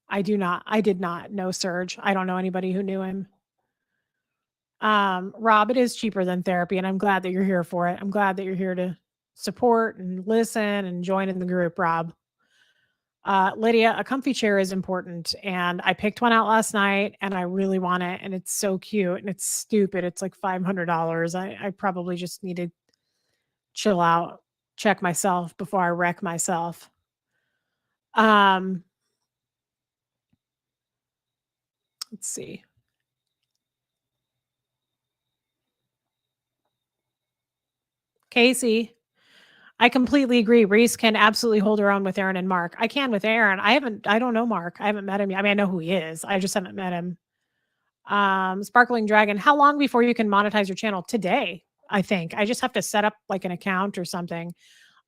I did not know Serge. I don't know anybody who knew him. Rob, it is cheaper than therapy, and I'm glad that you're here for it. I'm glad that you're here to support and listen and join in the group, Rob. Lydia, a comfy chair is important, and I picked one out last night, and I really want it, and it's so cute, and it's stupid. It's like $500. I probably just need to chill out, check myself before I wreck myself. Um, let's see. Casey, I completely agree. Reese can absolutely hold her own with Aaron and Mark. I can with Aaron. I don't know Mark. I haven't met him yet. I mean, I know who he is. I just haven't met him. Sparkling Dragon, how long before you can monetize your channel? Today, I think. I just have to set up like an account or something.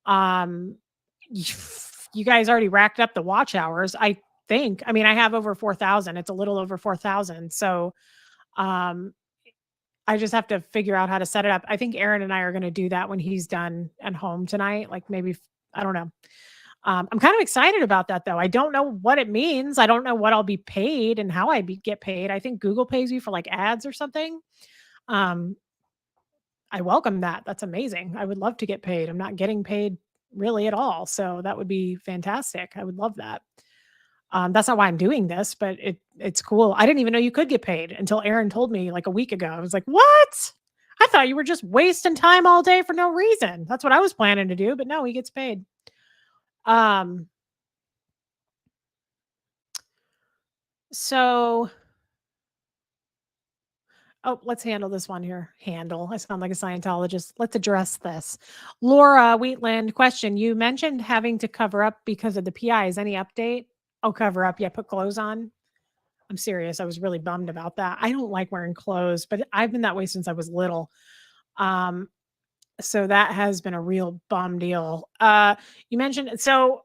Um, you guys already racked up the watch hours, I think. I mean, I have over 4,000. It's a little over 4,000. So, um, I just have to figure out how to set it up. I think Aaron and I are going to do that when he's done at home tonight. Like maybe, I don't know. I'm kind of excited about that though. I don't know what it means. I don't know what I'll be paid and how get paid. I think Google pays you for like ads or something. Um, I welcome that. That's amazing. I would love to get paid. I'm not getting paid really at all. So that would be fantastic. I would love that. That's not why I'm doing this, but it's cool. I didn't even know you could get paid until Aaron told me like a week ago. I was like, "What? I thought you were just wasting time all day for no reason." That's what I was planning to do, but no, he gets paid. Um, so oh, let's handle this one here. Handle. I sound like a Scientologist. Let's address this. Laura Wheatland, question. You mentioned having to cover up because of the PIs. Any update? Oh, cover up. Yeah, put clothes on. I'm serious. I was really bummed about that. I don't like wearing clothes, but I've been that way since I was little. Um, so that has been a real bum deal. You mentioned so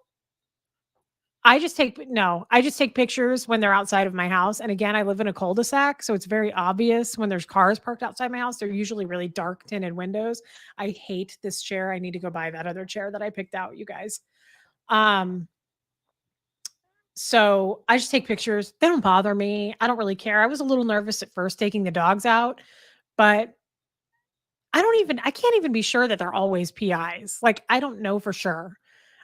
I just take pictures when they're outside of my house. And again, I live in a cul-de-sac, so it's very obvious when there's cars parked outside my house. They're usually really dark tinted windows. I hate this chair. I need to go buy that other chair that I picked out, you guys. Um, so I just take pictures. They don't bother me. I don't really care. I was a little nervous at first taking the dogs out, but I can't even be sure that they're always PIs. Like I don't know for sure.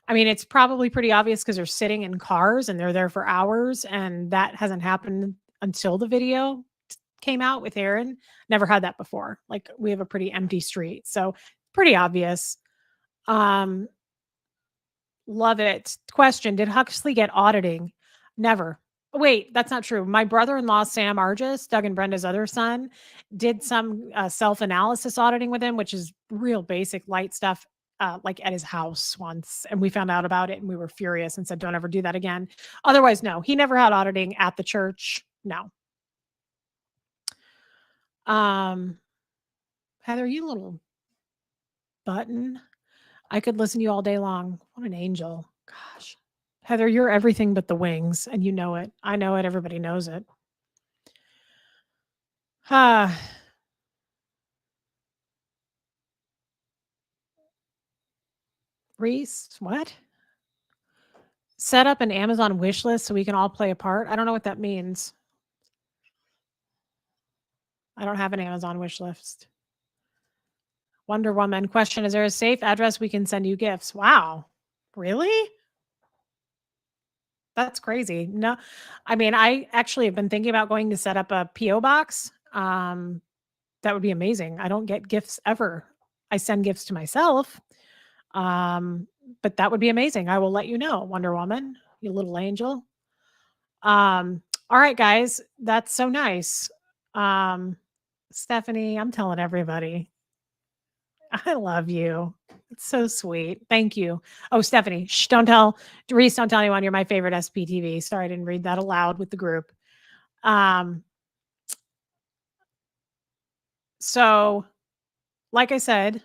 I mean, it's probably pretty obvious because 'cause they're sitting in cars and they're there for hours, and that hasn't happened until the video came out with Aaron. Never had that before. Like, we have a pretty empty street, so pretty obvious. Um, Love it. Question, did Huxley get auditing? Never. Wait, that's not true. My brother-in-law, Sam Argis, Doug and Brenda's other son, did some, self-analysis auditing with him, which is real basic light stuff, like, at his house once, and we found out about it, and we were furious and said, "Don't ever do that again." Otherwise, no, he never had auditing at the church. No. Um, Heather, you little button. I could listen to you all day long. What an angel. Gosh. Heather, you're everything but the wings, and you know it. I know it. Everybody knows it. Ah, Reese, what? Set up an Amazon wish list so we can all play a part? I don't know what that means. I don't have an Amazon wish list. Wonder Woman question, is there a safe address we can send you gifts? Wow. Really? That's crazy. No, I mean, I actually have been thinking about going to set up a PO box. That would be amazing. I don't get gifts ever. I send gifts to myself. Um, but that would be amazing. I will let you know, Wonder Woman, you little angel. All right, guys, that's so nice. Um, Stephanie, I'm telling everybody, I love you. It's so sweet. Thank you. Oh, Stephanie, shh, don't tell Reese, don't tell anyone you're my favorite SPTV. Sorry, I didn't read that aloud with the group. Um, so like I said,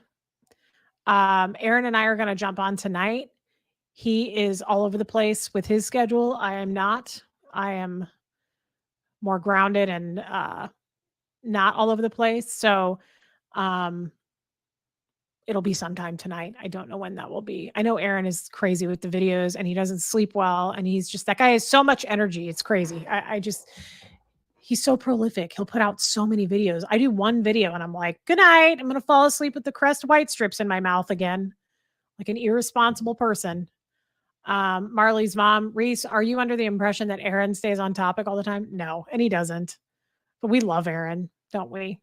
Aaron and I are gonna jump on tonight. He is all over the place with his schedule. I am not. I am more grounded and not all over the place. So um it'll be sometime tonight. I don't know when that will be. I know Aaron is crazy with the videos and he doesn't sleep well. And he's just, that guy has so much energy. It's crazy. I just, he's so prolific. He'll put out so many videos. I do one video and I'm like, good night. I'm going to fall asleep with the Crest white strips in my mouth again, like an irresponsible person. Marley's mom, Reese, are you under the impression that Aaron stays on topic all the time? No, and he doesn't. But we love Aaron, don't we?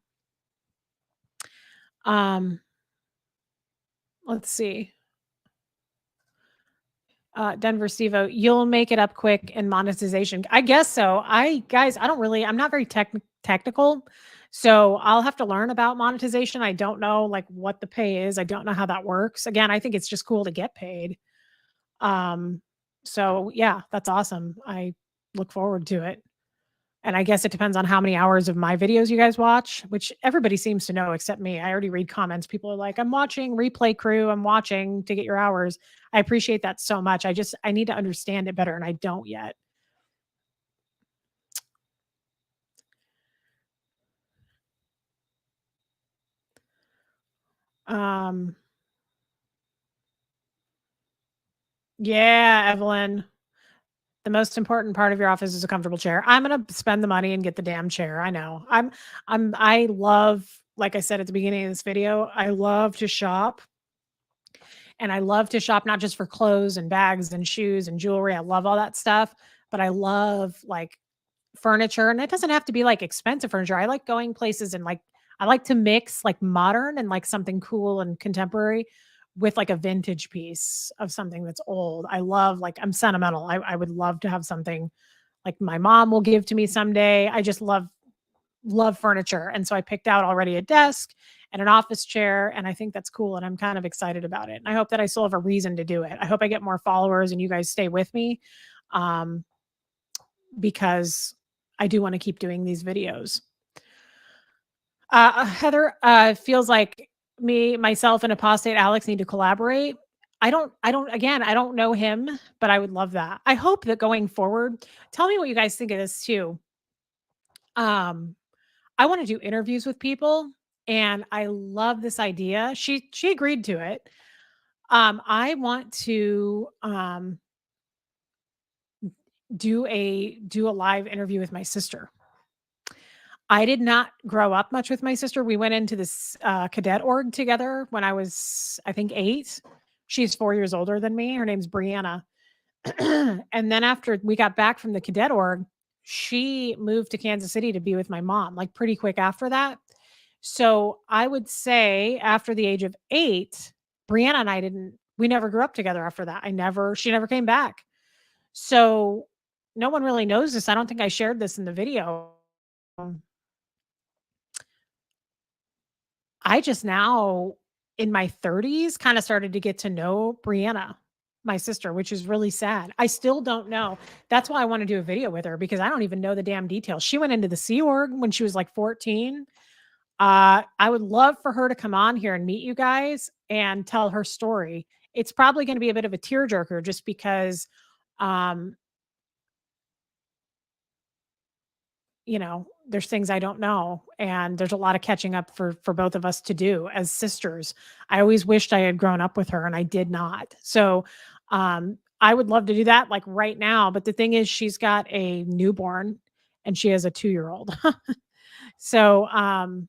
Um, let's see. Denver Stevo, you'll make it up quick in monetization. I guess so. I'm not very technical. So I'll have to learn about monetization. I don't know like what the pay is. I don't know how that works. Again, I think it's just cool to get paid. Um, so yeah, that's awesome. I look forward to it. And I guess it depends on how many hours of my videos you guys watch, which everybody seems to know except me. I already read comments. People are like, I'm watching replay crew. I'm watching to get your hours. I appreciate that so much. I need to understand it better and I don't yet. Um, Yeah, Evelyn. The most important part of your office is a comfortable chair. I'm gonna spend the money and get the damn chair. I know. I love, like I said at the beginning of this video, I love to shop. And I love to shop not just for clothes and bags and shoes and jewelry. I love all that stuff, but I love like furniture, and it doesn't have to be like expensive furniture. I like going places and like I like to mix like modern and like something cool and contemporary with like a vintage piece of something that's old. I love like I'm sentimental. I would love to have something like my mom will give to me someday. I just love furniture. And so I picked out already a desk and an office chair. And I think that's cool. And I'm kind of excited about it. And I hope that I still have a reason to do it. I hope I get more followers and you guys stay with me, um, because I do want to keep doing these videos. Heather feels like myself, and apostate Alex need to collaborate. Again, I don't know him, but I would love that. I hope that going forward, tell me what you guys think of this too. Um, I want to do interviews with people, and I love this idea. She agreed to it. I want to do a live interview with my sister. I did not grow up much with my sister. We went into this cadet org together when I was, I think, 8. She's 4 years older than me. Her name's Brianna. And then after we got back from the cadet org, she moved to Kansas City to be with my mom, like pretty quick after that. So I would say after the age of 8, Brianna and I we never grew up together after that. She never came back. So no one really knows this. I don't think I shared this in the video. I just now in my 30s kind of started to get to know Brianna, my sister, which is really sad. I still don't know. That's why I want to do a video with her, because I don't even know the damn details. She went into the Sea Org when she was like 14. I would love for her to come on here and meet you guys and tell her story. It's probably going to be a bit of a tearjerker just because, um, there's things I don't know, and there's a lot of catching up for both of us to do as sisters. I always wished I had grown up with her, and I did not. So, I would love to do that like right now. But the thing is, she's got a newborn and she has a 2-year-old. So, um,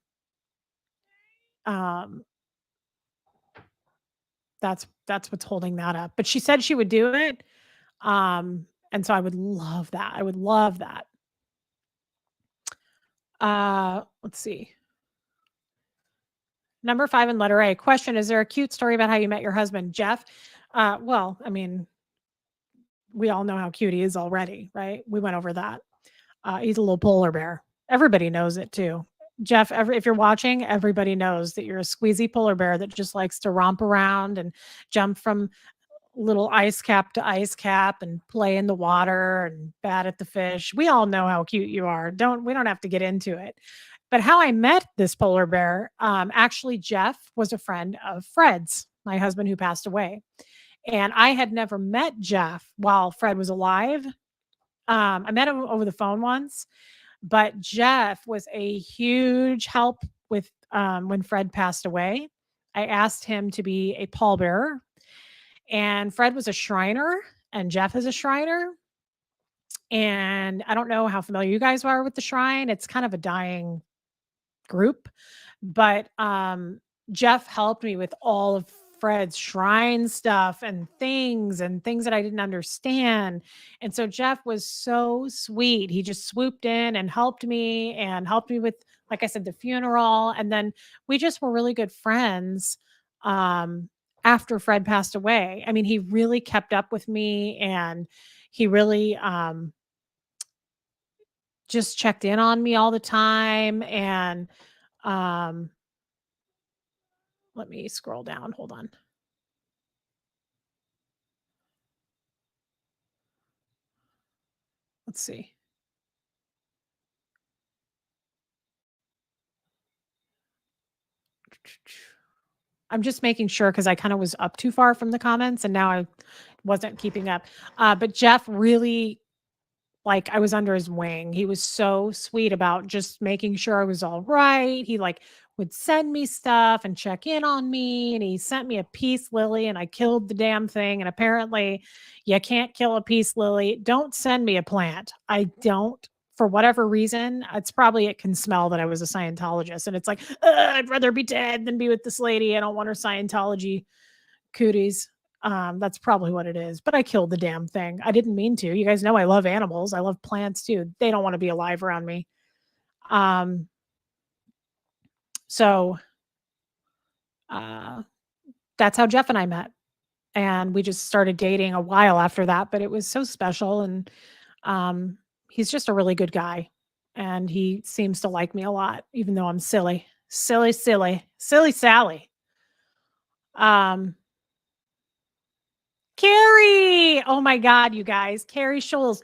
that's what's holding that up. But she said she would do it. And so I would love that. I would love that. Let's see. Number 5 in letter A. Question: is there a cute story about how you met your husband, Jeff? Well, I mean, we all know how cute he is already, right? We went over that. He's a little polar bear. Everybody knows it too. Jeff, if you're watching, everybody knows that you're a squeezy polar bear that just likes to romp around and jump from little ice cap to ice cap and play in the water and bat at the fish. We all know how cute you are. We don't have to get into it. But how I met this polar bear, actually, Jeff was a friend of Fred's, my husband who passed away. And I had never met Jeff while Fred was alive. I met him over the phone once, but Jeff was a huge help with when Fred passed away. I asked him to be a pallbearer, and Fred was a Shriner, and Jeff is a Shriner. And I don't know how familiar you guys are with the Shrine. It's kind of a dying group, but Jeff helped me with all of Fred's shrine stuff and things that I didn't understand. And so Jeff was so sweet. He just swooped in and helped me with, like I said, the funeral. And then we just were really good friends after Fred passed away. I mean, he really kept up with me, and he really just checked in on me all the time. And um let me scroll down. Hold on. Let's see. I'm just making sure because I kind of was up too far from the comments and now I wasn't keeping up. But Jeff really, like, I was under his wing. He was so sweet about just making sure I was all right. He like would send me stuff and check in on me. And he sent me a peace lily and I killed the damn thing. And apparently you can't kill a peace lily. Don't send me a plant. I don't, for whatever reason. It's probably it can smell that I was a Scientologist. And it's like, I'd rather be dead than be with this lady. I don't want her Scientology cooties. That's probably what it is. But I killed the damn thing. I didn't mean to. You guys know I love animals. I love plants too. They don't want to be alive around me. So that's how Jeff and I met. And we just started dating a while after that, but it was so special. And he's just a really good guy. And he seems to like me a lot, even though I'm silly. Silly Sally. Carrie. Oh my God, you guys. Carrie Scholes.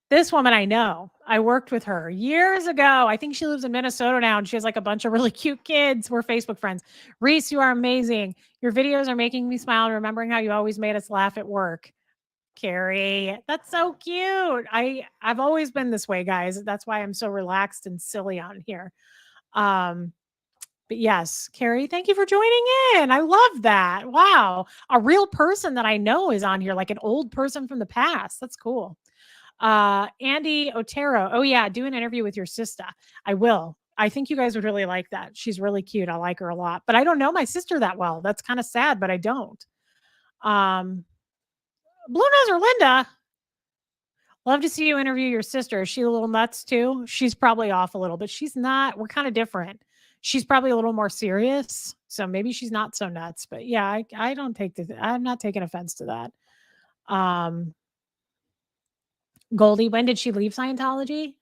This woman I know. I worked with her years ago. I think she lives in Minnesota now, and she has like a bunch of really cute kids. We're Facebook friends. Reese, you are amazing. Your videos are making me smile, remembering how you always made us laugh at work. Carrie, that's so cute. I've always been this way, guys. That's why I'm so relaxed and silly on here. But yes, Carrie, thank you for joining in. I love that. Wow. A real person that I know is on here, like an old person from the past. That's cool. Andy Otero. Oh yeah, do an interview with your sister. I will. I think you guys would really like that. She's really cute. I like her a lot, but I don't know my sister that well. That's kind of sad, but I don't. Blue Nose or Linda. Love to see you interview your sister. Is she a little nuts too? She's probably off a little, but she's not. We're kind of different. She's probably a little more serious, so maybe she's not so nuts. But yeah, I don't take the. I'm not taking offense to that. Goldie, when did she leave Scientology?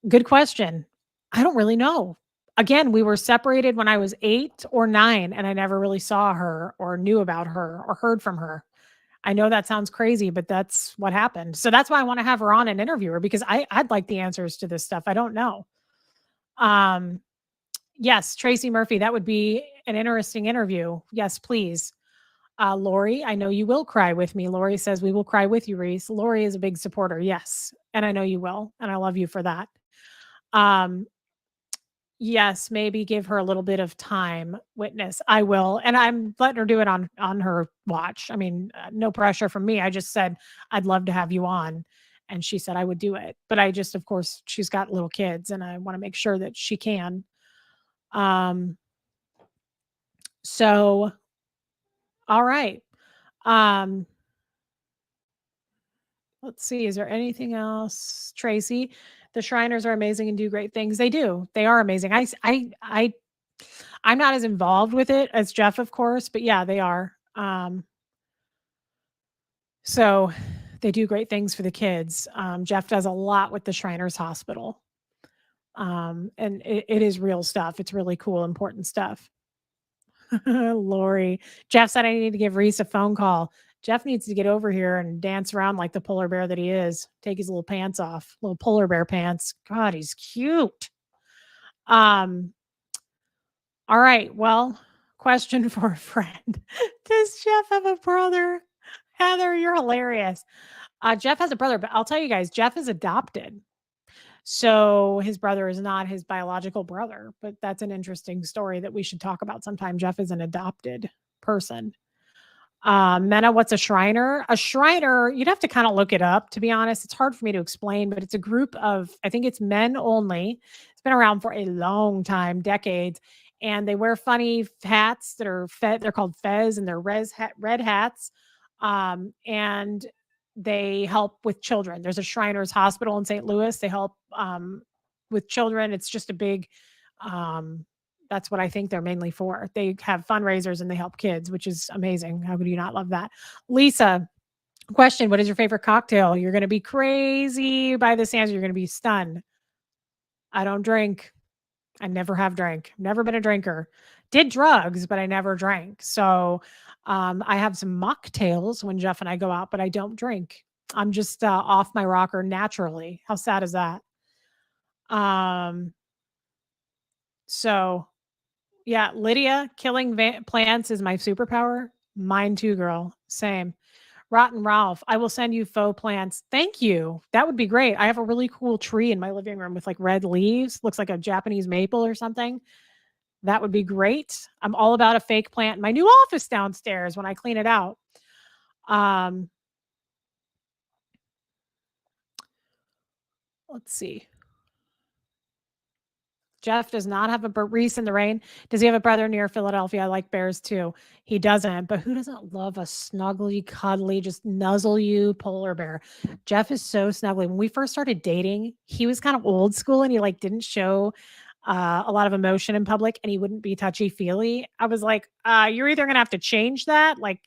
Good question. I don't really know. Again, we were separated when I was 8 or 9, and I never really saw her or knew about her or heard from her. I know that sounds crazy, but that's what happened. So that's why I want to have her on and interview her, because I'd like the answers to this stuff. I don't know. Yes, Tracy Murphy, that would be an interesting interview. Yes, please. Lori, I know you will cry with me. Lori says we will cry with you, Reese. Lori is a big supporter. Yes. And I know you will. And I love you for that. Yes, maybe give her a little bit of time, witness. I will. And I'm letting her do it on her watch. I mean, no pressure from me. I just said I'd love to have you on, and she said I would do it. But I just, of course, she's got little kids and I want to make sure that she can. So all right. Let's see. Is there anything else? Tracy, the Shriners are amazing and do great things. They do. They are amazing. I'm not as involved with it as Jeff, of course, but yeah, they are. So they do great things for the kids. Jeff does a lot with the Shriners Hospital. And it is real stuff. It's really cool, important stuff. Lori. Jeff said I need to give Reese a phone call. Jeff needs to get over here and dance around like the polar bear that he is. Take his little pants off, little polar bear pants. God, he's cute. All right. Well, question for a friend. Does Jeff have a brother? Heather, you're hilarious. Jeff has a brother, but I'll tell you guys, Jeff is adopted. So his brother is not his biological brother, but that's an interesting story that we should talk about sometime. Jeff is an adopted person. Mena, what's a Shriner? A Shriner, you'd have to kind of look it up, to be honest. It's hard for me to explain, but it's a group of, I think it's men only. It's been around for a long time, decades. And they wear funny hats that are they're called fez, and they're red hats. And they help with children. There's a Shriners Hospital in St. Louis. They help with children. It's just a big, that's what I think they're mainly for. They have fundraisers and they help kids, which is amazing. How could you not love that? Lisa, question, what is your favorite cocktail? You're going to be crazy by this answer. You're going to be stunned. I don't drink. I never have drank. Never been a drinker. Did drugs, but I never drank. So I have some mocktails when Jeff and I go out, but I don't drink. I'm just off my rocker naturally. How sad is that? So yeah, Lydia, killing plants is my superpower. Mine too, girl. Same. Rotten Ralph, I will send you faux plants. Thank you. That would be great. I have a really cool tree in my living room with like red leaves. Looks like a Japanese maple or something. That would be great. I'm all about a fake plant in my new office downstairs when I clean it out. Um, let's see. Jeff does not have a Reese in the rain. Does he have a brother near Philadelphia? I like bears too. He doesn't, but who doesn't love a snuggly, cuddly, just nuzzle you polar bear? Jeff is so snuggly. When we first started dating, he was kind of old school and he like didn't show a lot of emotion in public and he wouldn't be touchy feely. I was like, you're either going to have to change that like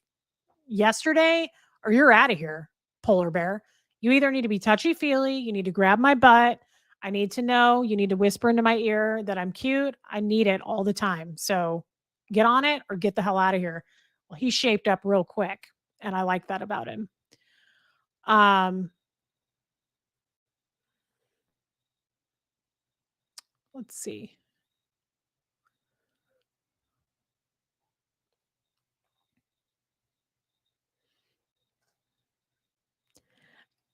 yesterday or you're out of here, polar bear. You either need to be touchy feely, you need to grab my butt. I need to know, you need to whisper into my ear that I'm cute. I need it all the time. So get on it or get the hell out of here. Well, he shaped up real quick and I like that about him. Um, let's see.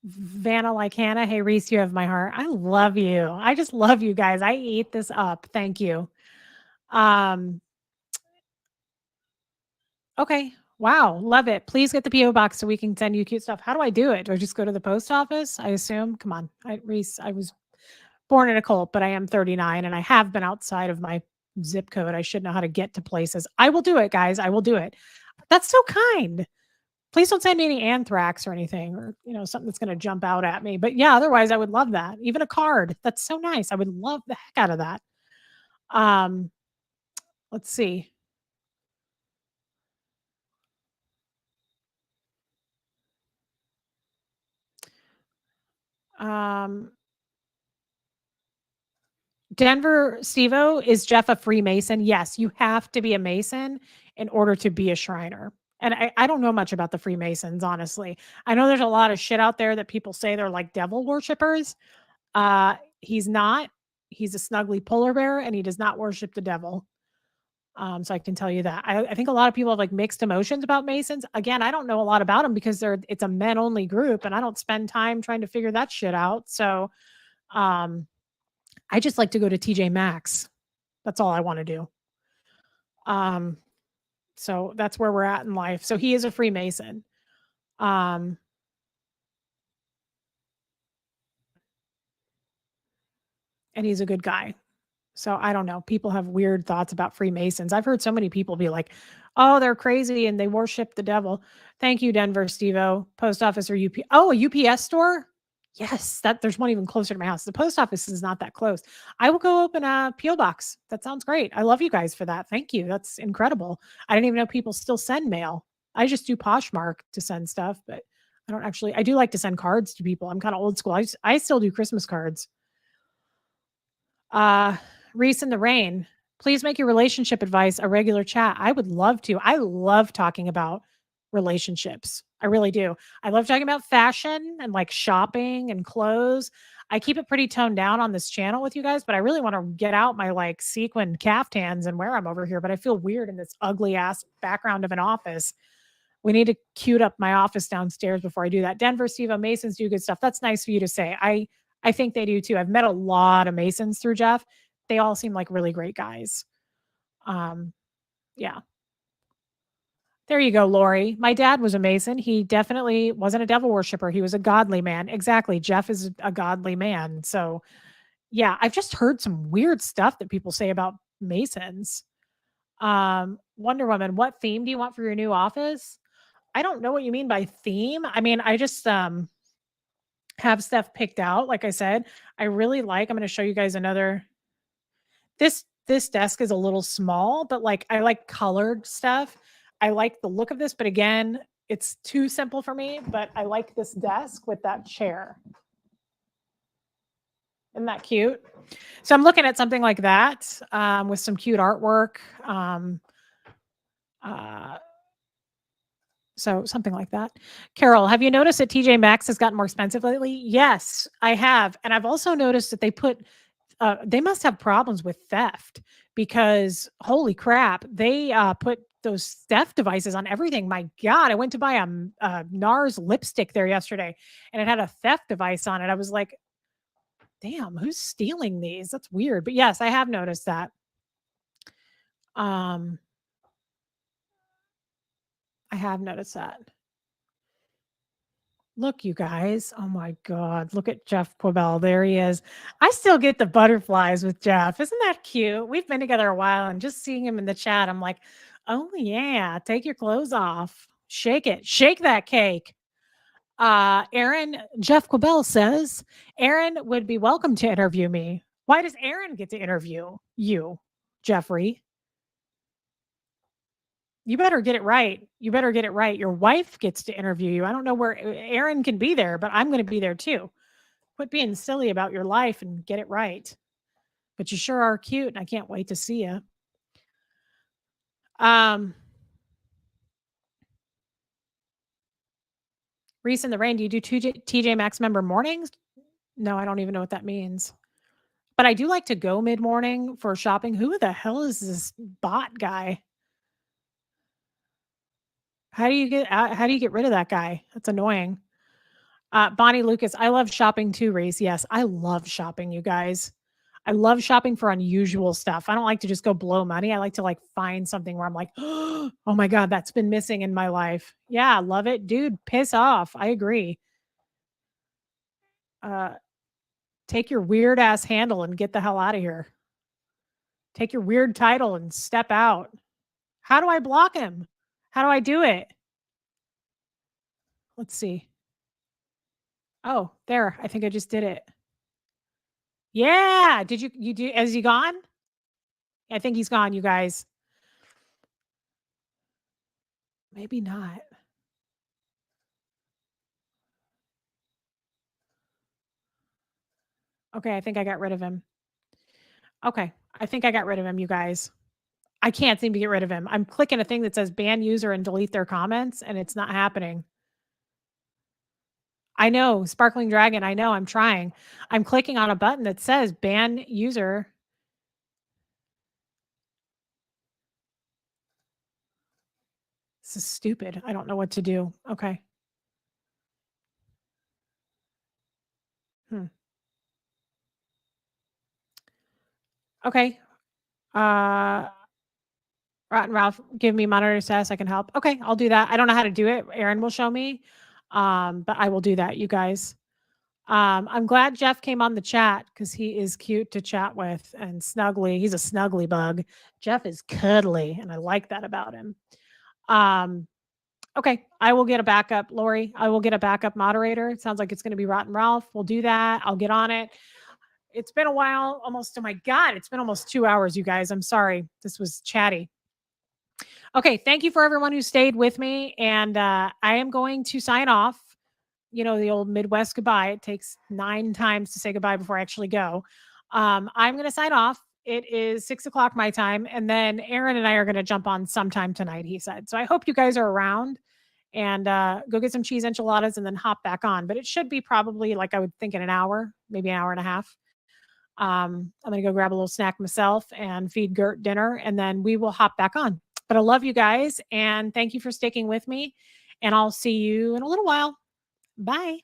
Vanna like Hannah. Hey Reese, you have my heart. I love you. I just love you guys. I eat this up. Thank you. Um, Okay. Wow. Love it. Please get the PO box so we can send you cute stuff. How do I do it? Do I just go to the post office? I assume. Come on. Reese, I was born in a cult, but I am 39 and I have been outside of my zip code. I should know how to get to places. I will do it, guys. I will do it. That's so kind. Please don't send me any anthrax or anything or, something that's going to jump out at me. But yeah, otherwise I would love that. Even a card. That's so nice. I would love the heck out of that. Um, let's see. Um, Denver Stevo, is Jeff a Freemason? Yes, you have to be a Mason in order to be a Shriner. And I don't know much about the Freemasons, honestly. I know there's a lot of shit out there that people say they're like devil worshippers. He's not. He's a snuggly polar bear and he does not worship the devil. So I can tell you that. I think a lot of people have like mixed emotions about Masons. Again, I don't know a lot about them because it's a men only group and I don't spend time trying to figure that shit out. So um I just like to go to TJ Maxx. That's all I want to do. Um, so that's where we're at in life. So he is a Freemason. Um, and he's a good guy. So I don't know. People have weird thoughts about Freemasons. I've heard so many people be like, "Oh, they're crazy and they worship the devil." Thank you, Denver Stevo. Post office or UP? Oh, a UPS store? Yes, there's one even closer to my house. The post office is not that close. I will go open a PO box. That sounds great. I love you guys for that. Thank you. That's incredible. I didn't even know people still send mail. I just do Poshmark to send stuff, but I don't actually. I do like to send cards to people. I'm kind of old school. I still do Christmas cards. Uh, Reese in the rain. Please make your relationship advice a regular chat. I would love to. I love talking about relationships. I really do. I love talking about fashion and like shopping and clothes. I keep it pretty toned down on this channel with you guys, but I really want to get out my like sequin caftans and wear them over here. But I feel weird in this ugly ass background of an office. We need to cute up my office downstairs before I do that. Denver, Steve, Masons do good stuff. That's nice for you to say. I think they do too. I've met a lot of Masons through Jeff. They all seem like really great guys. Um, yeah. There you go, Lori. My dad was a Mason. He definitely wasn't a devil worshiper. He was a godly man. Exactly. Jeff is a godly man. So, yeah, I've just heard some weird stuff that people say about Masons. Wonder Woman, what theme do you want for your new office? I don't know what you mean by theme. I mean, I just have stuff picked out. Like I said, I really like, I'm going to show you guys another. This desk is a little small, but like I like colored stuff. I like the look of this, but again, it's too simple for me, but I like this desk with that chair. Isn't that cute? So I'm looking at something like that with some cute artwork. Uh, So something like that. Carol, have you noticed that TJ Maxx has gotten more expensive lately? Yes, I have. And I've also noticed that they must have problems with theft because holy crap, they put those theft devices on everything. My God, I went to buy a NARS lipstick there yesterday and it had a theft device on it. I was like, damn, who's stealing these? That's weird. But yes, I have noticed that. Um, I have noticed that. Look, you guys. Oh my God. Look at Jeff Quibell. There he is. I still get the butterflies with Jeff. Isn't that cute? We've been together a while and just seeing him in the chat, I'm like, oh yeah, take your clothes off. Shake it. Shake that cake. Aaron, Jeff Quibell says, Aaron would be welcome to interview me. Why does Aaron get to interview you, Jeffrey? You better get it right. You better get it right. Your wife gets to interview you. I don't know where Aaron can be there, but I'm going to be there too. Quit being silly about your life and get it right. But you sure are cute, and I can't wait to see you. Reese in the Rain, do you do TJ Maxx member mornings? No, I don't even know what that means. But I do like to go mid morning for shopping. Who the hell is this bot guy? How do you get rid of that guy? That's annoying. Bonnie Lucas, I love shopping too, Reese. Yes, I love shopping, you guys. I love shopping for unusual stuff. I don't like to just go blow money. I like to find something where I'm like, oh my God, that's been missing in my life. Yeah, love it. Dude, piss off. I agree. Take your weird ass handle and get the hell out of here. Take your weird title and step out. How do I block him? How do I do it? Let's see. Oh, there. I think I just did it. Yeah. Did you do, is he gone? I think he's gone, you guys. Maybe not. Okay, I think I got rid of him. Okay, I think I got rid of him, you guys. I can't seem to get rid of him. I'm clicking a thing that says ban user and delete their comments, and it's not happening. I know, Sparkling Dragon, I know, I'm trying. I'm clicking on a button that says ban user. This is stupid. I don't know what to do. Okay. Okay. Uh Rotten Ralph, give me monitor status. I can help. Okay, I'll do that. I don't know how to do it. Aaron will show me. But I will do that, you guys. I'm glad Jeff came on the chat because he is cute to chat with and snuggly. He's a snuggly bug. Jeff is cuddly, and I like that about him. Okay, I will get a backup, Lori. I will get a backup moderator. It sounds like it's going to be Rotten Ralph. We'll do that. I'll get on it. It's been a while, almost. Oh my God, it's been almost 2 hours, you guys. I'm sorry. This was chatty. Okay, thank you for everyone who stayed with me. And I am going to sign off. You know, the old Midwest goodbye. It takes 9 times to say goodbye before I actually go. I'm going to sign off. It is 6:00 my time. And then Aaron and I are going to jump on sometime tonight, he said. So I hope you guys are around and go get some cheese enchiladas and then hop back on. But it should be probably I would think in an hour, maybe an hour and a half. I'm going to go grab a little snack myself and feed Gert dinner, and then we will hop back on. But I love you guys, and thank you for sticking with me, and I'll see you in a little while. Bye.